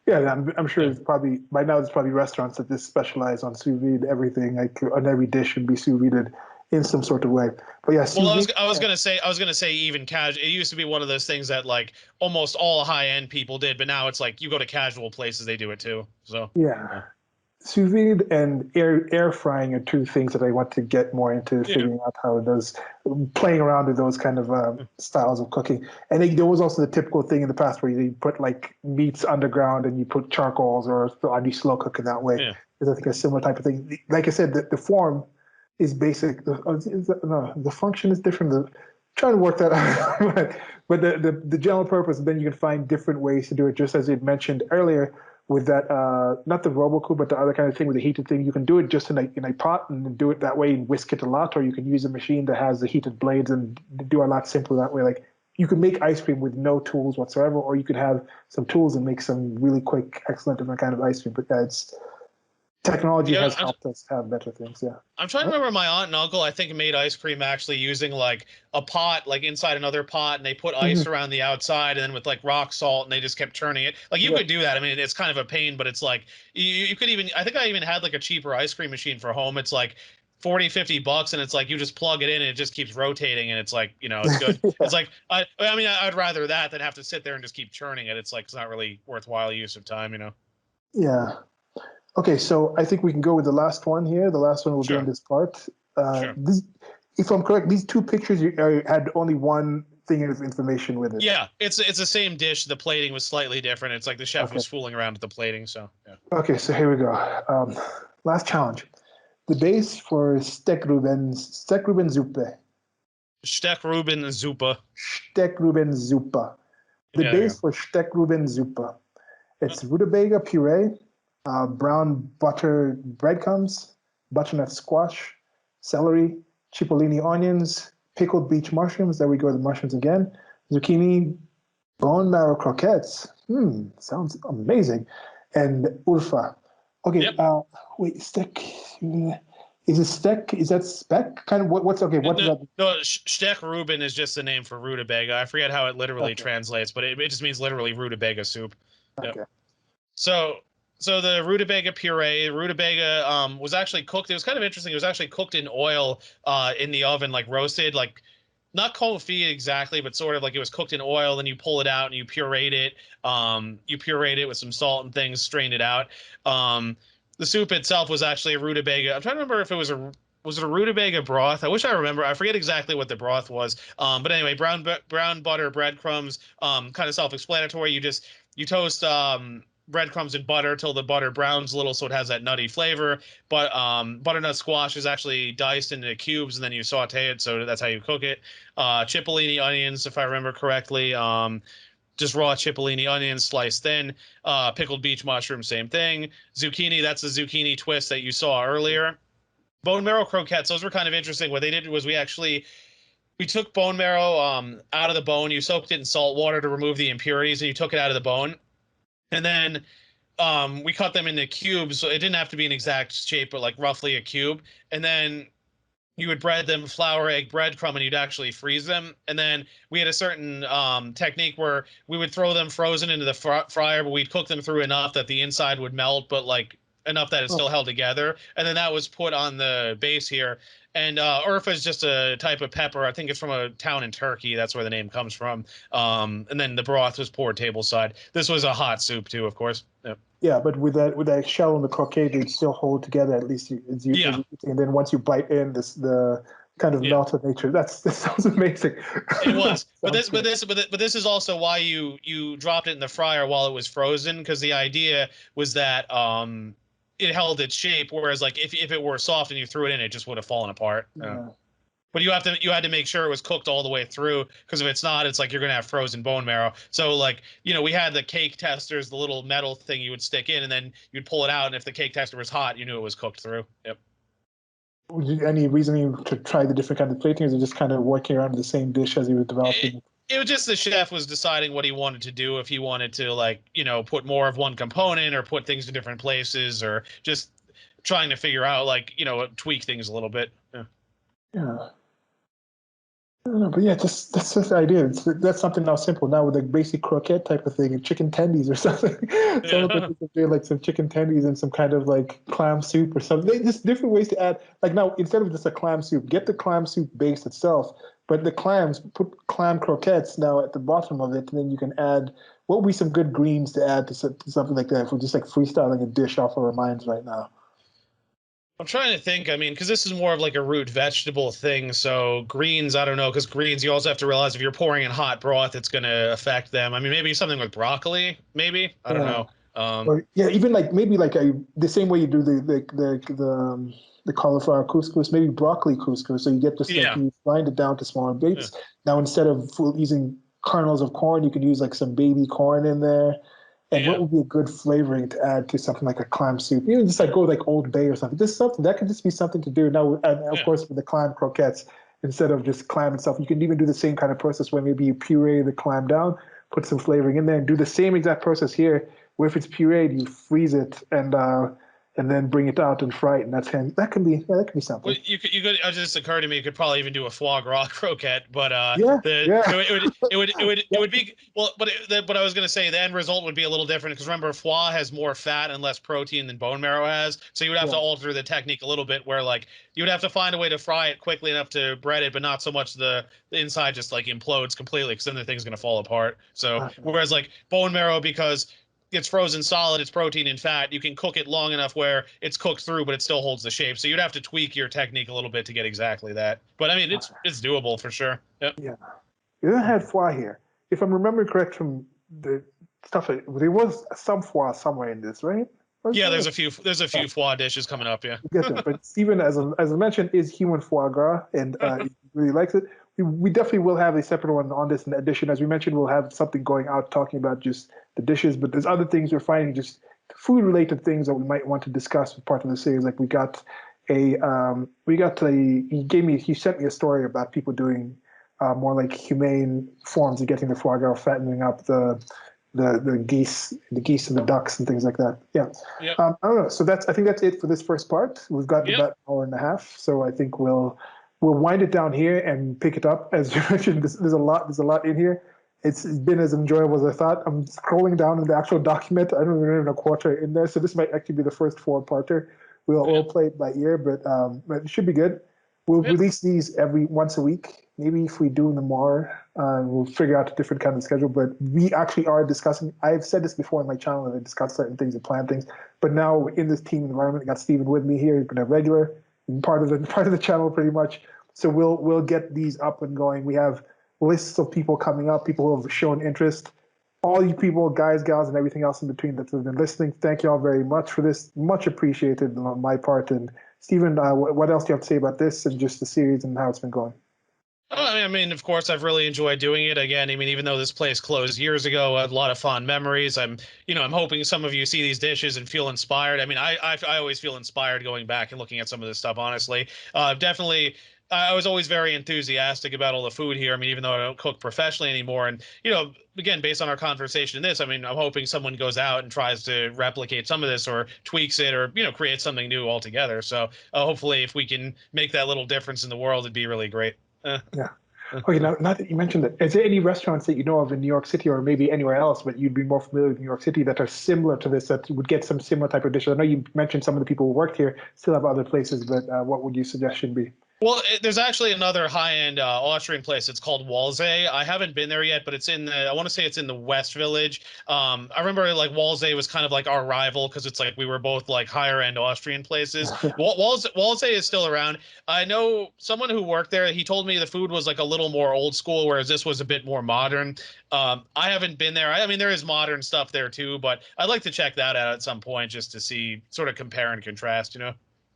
Yeah, I'm sure it's probably by now there's probably restaurants that just specialize on sous vide everything. Like on every dish should be sous vide. in some sort of way. But yeah, Well, sous vide. I was gonna say even casual. It used to be one of those things that like almost all high end people did, but now it's like you go to casual places, they do it too. So Yeah, yeah, sous vide and air frying are two things that I want to get more into yeah, figuring out how it does, playing around with those kind of styles of cooking. And there was also the typical thing in the past where you put like meats underground and you put charcoals or you slow cook in that way. yeah. Is I think a similar type of thing. Like I said, the form is basic. No, the function is different. Trying to work that out, but the general purpose. Then you can find different ways to do it. Just as you mentioned earlier, with that not the Robocool, but the other kind of thing with the heated thing. You can do it just in a pot and do it that way and whisk it a lot, or you can use a machine that has the heated blades and do a lot simpler that way. Like you can make ice cream with no tools whatsoever, or you could have some tools and make some really quick, excellent different kind of ice cream. But yeah, it's technology Yeah, has helped us have better things. Yeah. I'm trying to remember my aunt and uncle, I think made ice cream actually using like a pot, like inside another pot, and they put ice Mhm. around the outside and then with like rock salt and they just kept churning it. Like you Yeah. could do that. I mean, it's kind of a pain, but it's like you could even, I think I even had like a cheaper ice cream machine for home. It's like 40, $50 and it's like you just plug it in and it just keeps rotating and it's like, it's good. Yeah. It's like I mean, I'd rather that than have to sit there and just keep churning it. It's like it's not really worthwhile use of time. Yeah. Okay, so I think we can go with the last one here. The last one we'll do in Sure. this part. Sure. If I'm correct, these two pictures had only one thing of information with it. Yeah, it's the same dish. The plating was slightly different. It's like the chef Okay. was fooling around with the plating. So yeah. Okay, so here we go. Last challenge. The base for Steckrübensuppe. Steckrüben-Suppe. Steckrübensuppe. The Yeah, there you base for Steckrübensuppe. It's rutabaga puree, brown butter breadcrumbs, butternut squash, celery, cipollini onions, pickled beech mushrooms. There we go, the mushrooms again. Zucchini, bone marrow croquettes. Sounds amazing. And urfa. Okay, Yep. wait, steak. Is it steak? Is that speck? Kind of what's okay? What does No, that? no, Steckrüben is just the name for rutabaga. I forget how it literally Okay, translates, but it just means literally rutabaga soup. Yep. okay. So so the rutabaga puree, rutabaga was actually cooked. It was kind of interesting. It was actually cooked in oil in the oven, like roasted, like not confit exactly, but sort of like it was cooked in oil. Then you pull it out and you pureed it. You pureed it with some salt and things, strained it out. The soup itself was actually a rutabaga. I'm trying to remember if it was it a rutabaga broth? I wish I remember. I forget exactly what the broth was. But anyway, brown butter, breadcrumbs, kind of self-explanatory. You toast breadcrumbs in butter till the butter browns a little, so it has that nutty flavor. But butternut squash is actually diced into cubes, and then you saute it. So that's how you cook it. Cipollini onions, if I remember correctly. Just raw cipollini onions sliced thin. Pickled beech mushrooms, same thing. Zucchini, that's the zucchini twist that you saw earlier. Bone marrow croquettes, those were kind of interesting. What they did was we took bone marrow out of the bone. You soaked it in salt water to remove the impurities, and you took it out of the bone. And then we cut them into cubes. So it didn't have to be an exact shape, but like roughly a cube. And then you would bread them flour, egg, breadcrumb, and you'd actually freeze them. And then we had a certain technique where we would throw them frozen into the fryer, but we'd cook them through enough that the inside would melt, but like enough that it Oh, still held together. And then that was put on the base here. And urfa is just a type of pepper. I think it's from a town in Turkey. That's where the name comes from. And then the broth was poured tableside. This was a hot soup too, of course. Yep. yeah, but with that shell and the croquet, they still hold together. At least Yeah, and then once you bite in, the kind of yeah. melt of nature. That sounds amazing. It was, but Sounds this, but good. this, but this is also why you dropped it in the fryer while it was frozen, because the idea was that it held its shape, whereas like if it were soft and you threw it in, it just would have fallen apart. Yeah. Yeah. But you had to make sure it was cooked all the way through, because if it's not, it's like you're gonna have frozen bone marrow. So like we had the cake testers, the little metal thing you would stick in, and then you'd pull it out, and if the cake tester was hot, you knew it was cooked through. Yep. Any reasoning to try the different kind of platings, or just kind of working around the same dish as you were it, developing? it was just the chef was deciding what he wanted to do, if he wanted to like put more of one component or put things in different places, or just trying to figure out like tweak things a little bit. Yeah. Yeah. I don't know, but yeah, that's just the idea. That's something now simple now with like basic croquette type of thing and chicken tendies or something. Someone could Yeah. just do like some chicken tendies and some kind of like clam soup or something. Just different ways to add. Like now, instead of just a clam soup, get the clam soup base itself, but the clams, put clam croquettes now at the bottom of it, and then you can add what would be some good greens to add to something like that if we're just like freestyling a dish off of our minds right now. I'm trying to think. I mean, because this is more of like a root vegetable thing. So greens, I don't know, because greens, you also have to realize if you're pouring in hot broth, it's going to affect them. I mean, maybe something with broccoli, maybe. I don't Yeah. know. Or yeah, even like maybe like the same way you do the cauliflower couscous, maybe broccoli couscous. So you get just like Yeah. you grind it down to smaller Yeah. bits. Now instead of using kernels of corn, you could use like some baby corn in there. And what Yeah. would be a good flavoring to add to something like a clam soup? Even just like go like Old Bay or something. Just something that could just be something to do. Now, and of Yeah. course, with the clam croquettes, instead of just clam itself, you can even do the same kind of process where maybe you puree the clam down, put some flavoring in there, and do the same exact process here where if it's pureed, you freeze it and then bring it out and fry it, and that can be Well, something. you could. It just occurred to me you could probably even do a foie gras croquette, but Yeah, the yeah, it yeah, would be well, but but I was gonna say the end result would be a little different because remember foie has more fat and less protein than bone marrow has, so you would have to yeah. alter the technique a little bit where like you would have to find a way to fry it quickly enough to bread it, but not so much the inside just like implodes completely because then the thing's gonna fall apart. So whereas like bone marrow because it's frozen solid, it's protein and fat. You can cook it long enough where it's cooked through, but it still holds the shape. So you'd have to tweak your technique a little bit to get exactly that. But I mean, it's doable for sure. Yep. Yeah. You then had foie here. If I'm remembering correct from the stuff, there was some foie somewhere in this, right? Was Yeah, there? there's a few foie dishes coming up. Yeah. Get that. But Stephen, as I mentioned, is human foie gras, and he really likes it. We definitely will have a separate one on this in addition. As we mentioned, we'll have something going out talking about just the dishes, but there's other things we're finding, just food-related things that we might want to discuss as part of the series. Like he sent me a story about people doing more like humane forms of getting the foie gras, fattening up the geese and the ducks and things like that. Yeah. Yep. I don't know. So I think that's it for this first part. We've got Yep. about an hour and a half, so I think we'll wind it down here and pick it up. As you mentioned, there's a lot in here. It's been as enjoyable as I thought. I'm scrolling down in the actual document. I don't even have a quarter in there, so this might actually be the first four-parter. We'll Yep. play it by ear, but it should be good. We'll Yep. release these every once a week. Maybe if we do them more, we'll figure out a different kind of schedule. But we actually are discussing. I've said this before on my channel, and I discuss certain things and plan things. But now in this team environment, I got Steven with me here. He's been a regular and part of the channel pretty much. So we'll get these up and going. We have lists of people coming up, people who have shown interest. All you people, guys, gals, and everything else in between that have been listening, thank you all very much for this. Much appreciated on my part. And Stephen, what else do you have to say about this and just the series and how it's been going? Oh, I mean, of course, I've really enjoyed doing it. Again, I mean, even though this place closed years ago, I had a lot of fond memories. I'm hoping some of you see these dishes and feel inspired. I mean, I always feel inspired going back and looking at some of this stuff. Honestly, definitely, I was always very enthusiastic about all the food here. I mean, even though I don't cook professionally anymore, and again, based on our conversation in this, I mean, I'm hoping someone goes out and tries to replicate some of this or tweaks it or create something new altogether. So hopefully, if we can make that little difference in the world, it'd be really great. Yeah. Okay, now that you mentioned it, is there any restaurants that you know of in New York City or maybe anywhere else, but you'd be more familiar with New York City that are similar to this, that would get some similar type of dishes? I know you mentioned some of the people who worked here still have other places, but what would your suggestion be? Well, there's actually another high-end Austrian place. It's called Walsee. I haven't been there yet, but it's I want to say it's in the West Village. I remember like Walsee was kind of like our rival because it's like we were both like higher-end Austrian places. Walsee is still around. I know someone who worked there. He told me the food was like a little more old school, whereas this was a bit more modern. I haven't been there. I mean, there is modern stuff there too, but I'd like to check that out at some point just to see, sort of compare and contrast.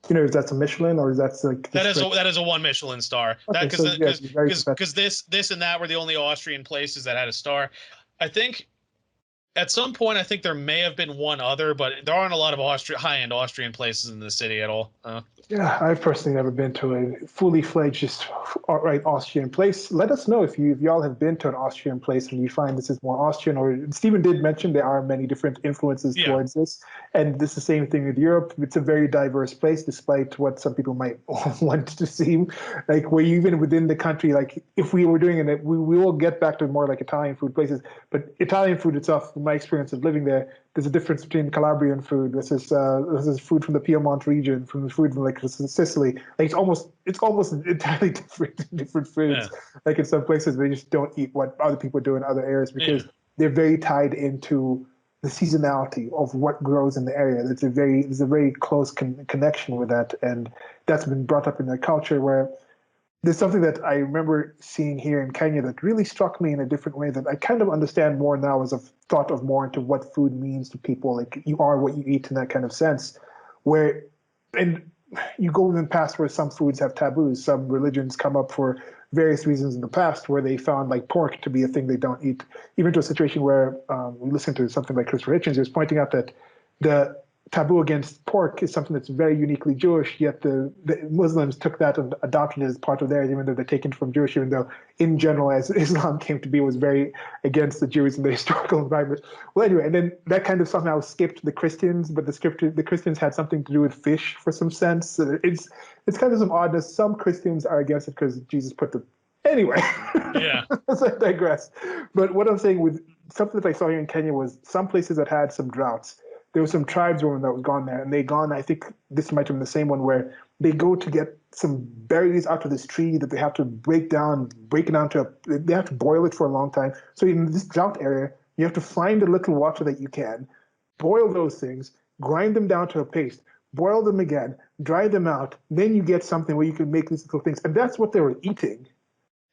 If that's a Michelin or is that like That just is straight? a one Michelin star. That Okay, because so yeah, very competitive. this and that were the only Austrian places that had a star. I think At some point, I think there may have been one other, but there aren't a lot of high-end Austrian places in the city at all. Yeah, I've personally never been to a fully fledged, just outright Austrian place. Let us know if y'all have been to an Austrian place and you find this is more Austrian. Or Stephen did mention there are many different influences Yeah. towards this, and this is the same thing with Europe. It's a very diverse place, despite what some people might want to seem. Like we're even within the country. Like if we were doing it, we will get back to more like Italian food places. But Italian food itself, from my experience of living there, there's a difference between Calabrian food versus this is food from the Piedmont region, from the food from like Sicily. Like it's almost entirely different foods. Yeah. Like in some places they just don't eat what other people do in other areas because Yeah. they're very tied into the seasonality of what grows in the area. There's a very close connection with that, and that's been brought up in their culture where there's something that I remember seeing here in Kenya that really struck me in a different way that I kind of understand more now as I've thought of more into what food means to people. Like you are what you eat in that kind of sense. Where, and you go in the past where some foods have taboos. Some religions come up for various reasons in the past where they found like pork to be a thing they don't eat. Even to a situation where we listened to something like Christopher Hitchens, he was pointing out that the taboo against pork is something that's very uniquely Jewish, yet the Muslims took that and adopted it as part of theirs, even though they're taken from Jewish, even though in general, as Islam came to be, was very against the Jews in the historical environment. Well, anyway, and then that kind of somehow skipped the Christians, but the Christians had something to do with fish for some sense. It's kind of some oddness. Some Christians are against it because Jesus put the anyway. Yeah. As I digress. But what I'm saying with something that I saw here in Kenya was some places that had some droughts there were some tribeswomen that was gone there, and they gone. I think this might have been the same one where they go to get some berries out of this tree that they have to break it down to they have to boil it for a long time. So in this drought area, you have to find a little water that you can, boil those things, grind them down to a paste, boil them again, dry them out. Then you get something where you can make these little things, and that's what they were eating.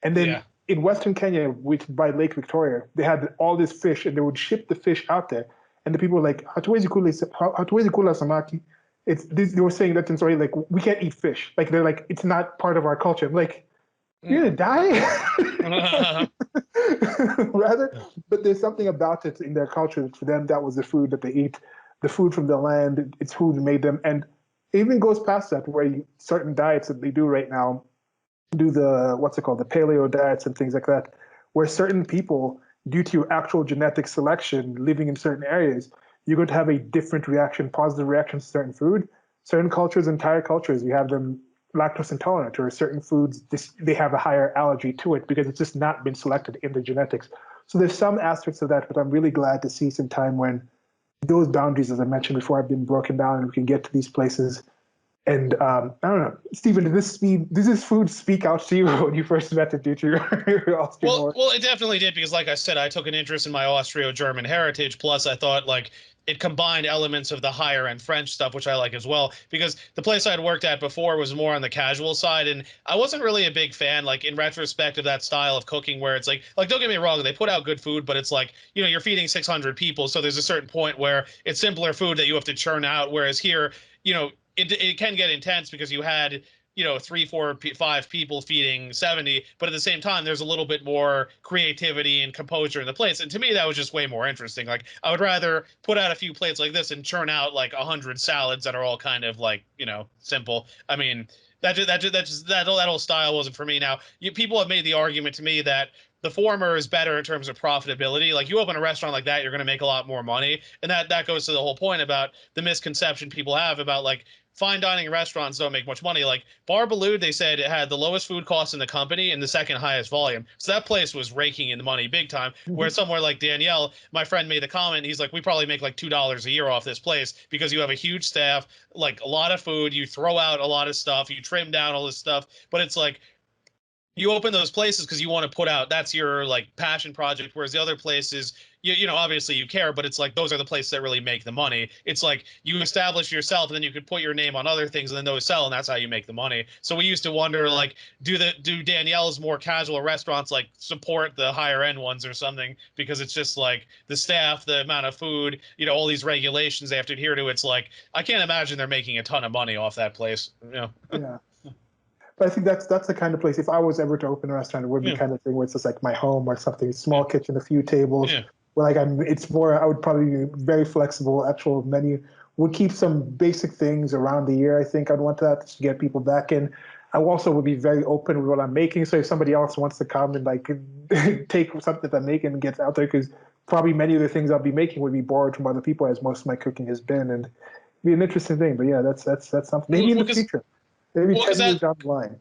And then in Western Kenya, which by Lake Victoria, they had all this fish, and they would ship the fish out there. And the people were like, hatuwezi kula samaki. They were saying that in Swahili, like, we can't eat fish. Like, they're like, it's not part of our culture. I'm like, you're gonna die? Rather, but there's something about it in their culture that for them, that was the food that they eat, the food from the land, it's who made them. And it even goes past that, where certain diets that they do right now do what's it called, the paleo diets and things like that, where certain people, due to your actual genetic selection living in certain areas, you're going to have a different reaction, positive reaction to certain food. Certain cultures, entire cultures, you have them lactose intolerant, or certain foods, they have a higher allergy to it because it's just not been selected in the genetics. So there's some aspects of that, but I'm really glad to see some time when those boundaries, as I mentioned before, have been broken down and we can get to these places. And I don't know, Stephen, did this food speak out to you when you first met it due to your Austrian origin? Well, it definitely did because, like I said, I took an interest in my Austro-German heritage. Plus, I thought like it combined elements of the higher end French stuff, which I like as well. Because the place I'd worked at before was more on the casual side, and I wasn't really a big fan, like in retrospect, of that style of cooking where it's like don't get me wrong, they put out good food, but it's like you're feeding 600 people, so there's a certain point where it's simpler food that you have to churn out. Whereas here, it can get intense because you had 3, 4, 5 people feeding 70, but at the same time there's a little bit more creativity and composure in the plates, and to me that was just way more interesting. Like I would rather put out a few plates like this and churn out like 100 salads that are all kind of like simple. I mean, that whole style wasn't for me. Now people have made the argument to me that the former is better in terms of profitability. Like you open a restaurant like that, you're going to make a lot more money, and that goes to the whole point about the misconception people have about like fine dining restaurants don't make much money. Like Bar Baloo, they said it had the lowest food costs in the company and the second highest volume. So that place was raking in the money big time. Where somewhere like Danielle, my friend made the comment, he's like, we probably make like $2 a year off this place because you have a huge staff, like a lot of food, you throw out a lot of stuff, you trim down all this stuff. But it's like you open those places because you want to put out, that's your like passion project, whereas the other places obviously you care, but it's like those are the places that really make the money. It's like you establish yourself and then you could put your name on other things and then those sell, and that's how you make the money. So we used to wonder like, do Danielle's more casual restaurants like support the higher end ones or something, because it's just like the staff, the amount of food, all these regulations they have to adhere to. It's like I can't imagine they're making a ton of money off that place. Yeah. But I think that's the kind of place, if I was ever to open a restaurant, it would be kind of thing where it's just like my home or something, small kitchen, a few tables, Well, like it's more. I would probably be very flexible. Actual menu would keep some basic things around the year. I think I'd want that to get people back in. I also would be very open with what I'm making. So if somebody else wants to come and like take something that I'm making and get out there, because probably many of the things I'll be making would be borrowed from other people, as most of my cooking has been, and be an interesting thing. But yeah, that's something. Maybe in the future, maybe Well, 10 because years down the line.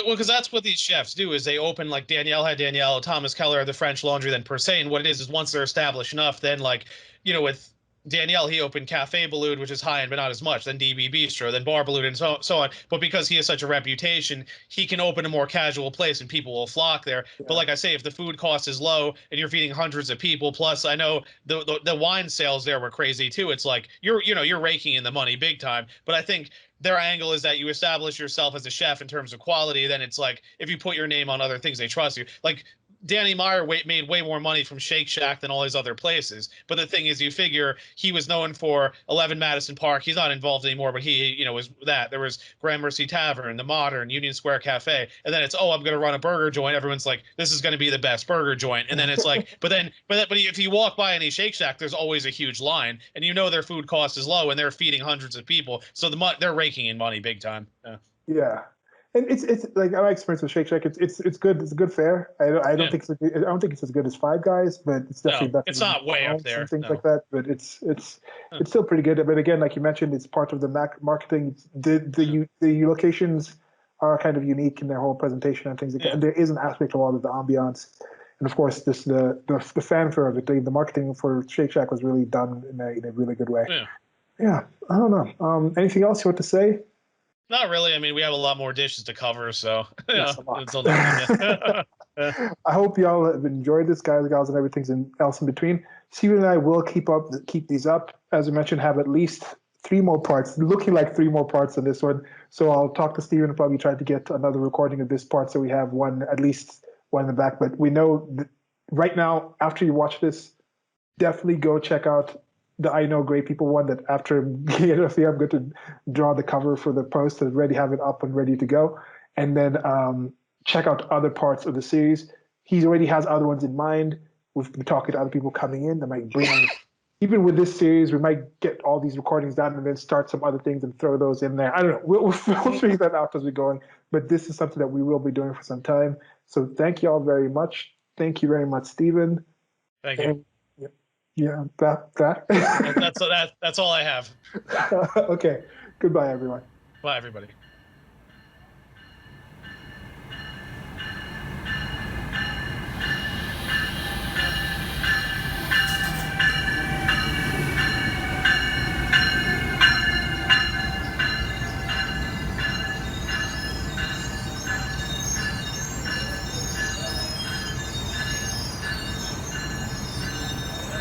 because that's what these chefs do is they open like Danielle, Thomas Keller, the French Laundry, then per se. And what it is once they're established enough, then like, with Danielle, he opened Cafe Boulud, which is high end, but not as much. Then DB Bistro, then Bar Boulud, and so on. But because he has such a reputation, he can open a more casual place, and people will flock there. But Yeah. like I say, if the food cost is low and you're feeding hundreds of people, plus I know the wine sales there were crazy too. It's like you're raking in the money big time. But I think their angle is that you establish yourself as a chef in terms of quality. Then it's like if you put your name on other things, they trust you. Like Danny Meyer made way more money from Shake Shack than all these other places. But the thing is, you figure he was known for 11 Madison Park. He's not involved anymore, but he, was that. There was Gramercy Tavern, the Modern, Union Square Cafe. And then it's, oh, I'm going to run a burger joint. Everyone's like, this is going to be the best burger joint. And then it's like, but if you walk by any Shake Shack, there's always a huge line. And their food cost is low and they're feeding hundreds of people. So they're raking in money big time. Yeah. Yeah. And it's like my experience with Shake Shack. It's good. It's a good fare. I don't Yeah. think I don't think it's as good as Five Guys, but it's definitely No, better it's than not way up McDonald's there. and things No. like that. But it's Huh. still pretty good. But again, like you mentioned, it's part of the marketing. The locations are kind of unique in their whole presentation and things like that. Yeah. And there is an aspect of all of the ambiance, and of course, this the fanfare of it. The marketing for Shake Shack was really done in a really good way. Yeah. Yeah. I don't know. Anything else you want to say? Not really. I mean, we have a lot more dishes to cover, so Yes, a lot. until next time. Yeah. I hope y'all have enjoyed this, guys, gals, and everything else in between. Steven and I will keep these up. As I mentioned, have at least three more parts, looking like three more parts on this one. So I'll talk to Steven and probably try to get another recording of this part so we have at least one in the back. But we know that right now, after you watch this, definitely go check out the I Know Great People one. That after getting it here, I'm going to draw the cover for the post and already have it up and ready to go. And then check out other parts of the series. He already has other ones in mind. We've been talking to other people coming in that might bring on. Even with this series, we might get all these recordings done and then start some other things and throw those in there. I don't know. We'll figure that out as we're going. But this is something that we will be doing for some time. So thank you all very much. Thank you very much, Stephen. Thank you. And, yeah, that. That's all I have. Okay. Goodbye, everyone. Bye, everybody.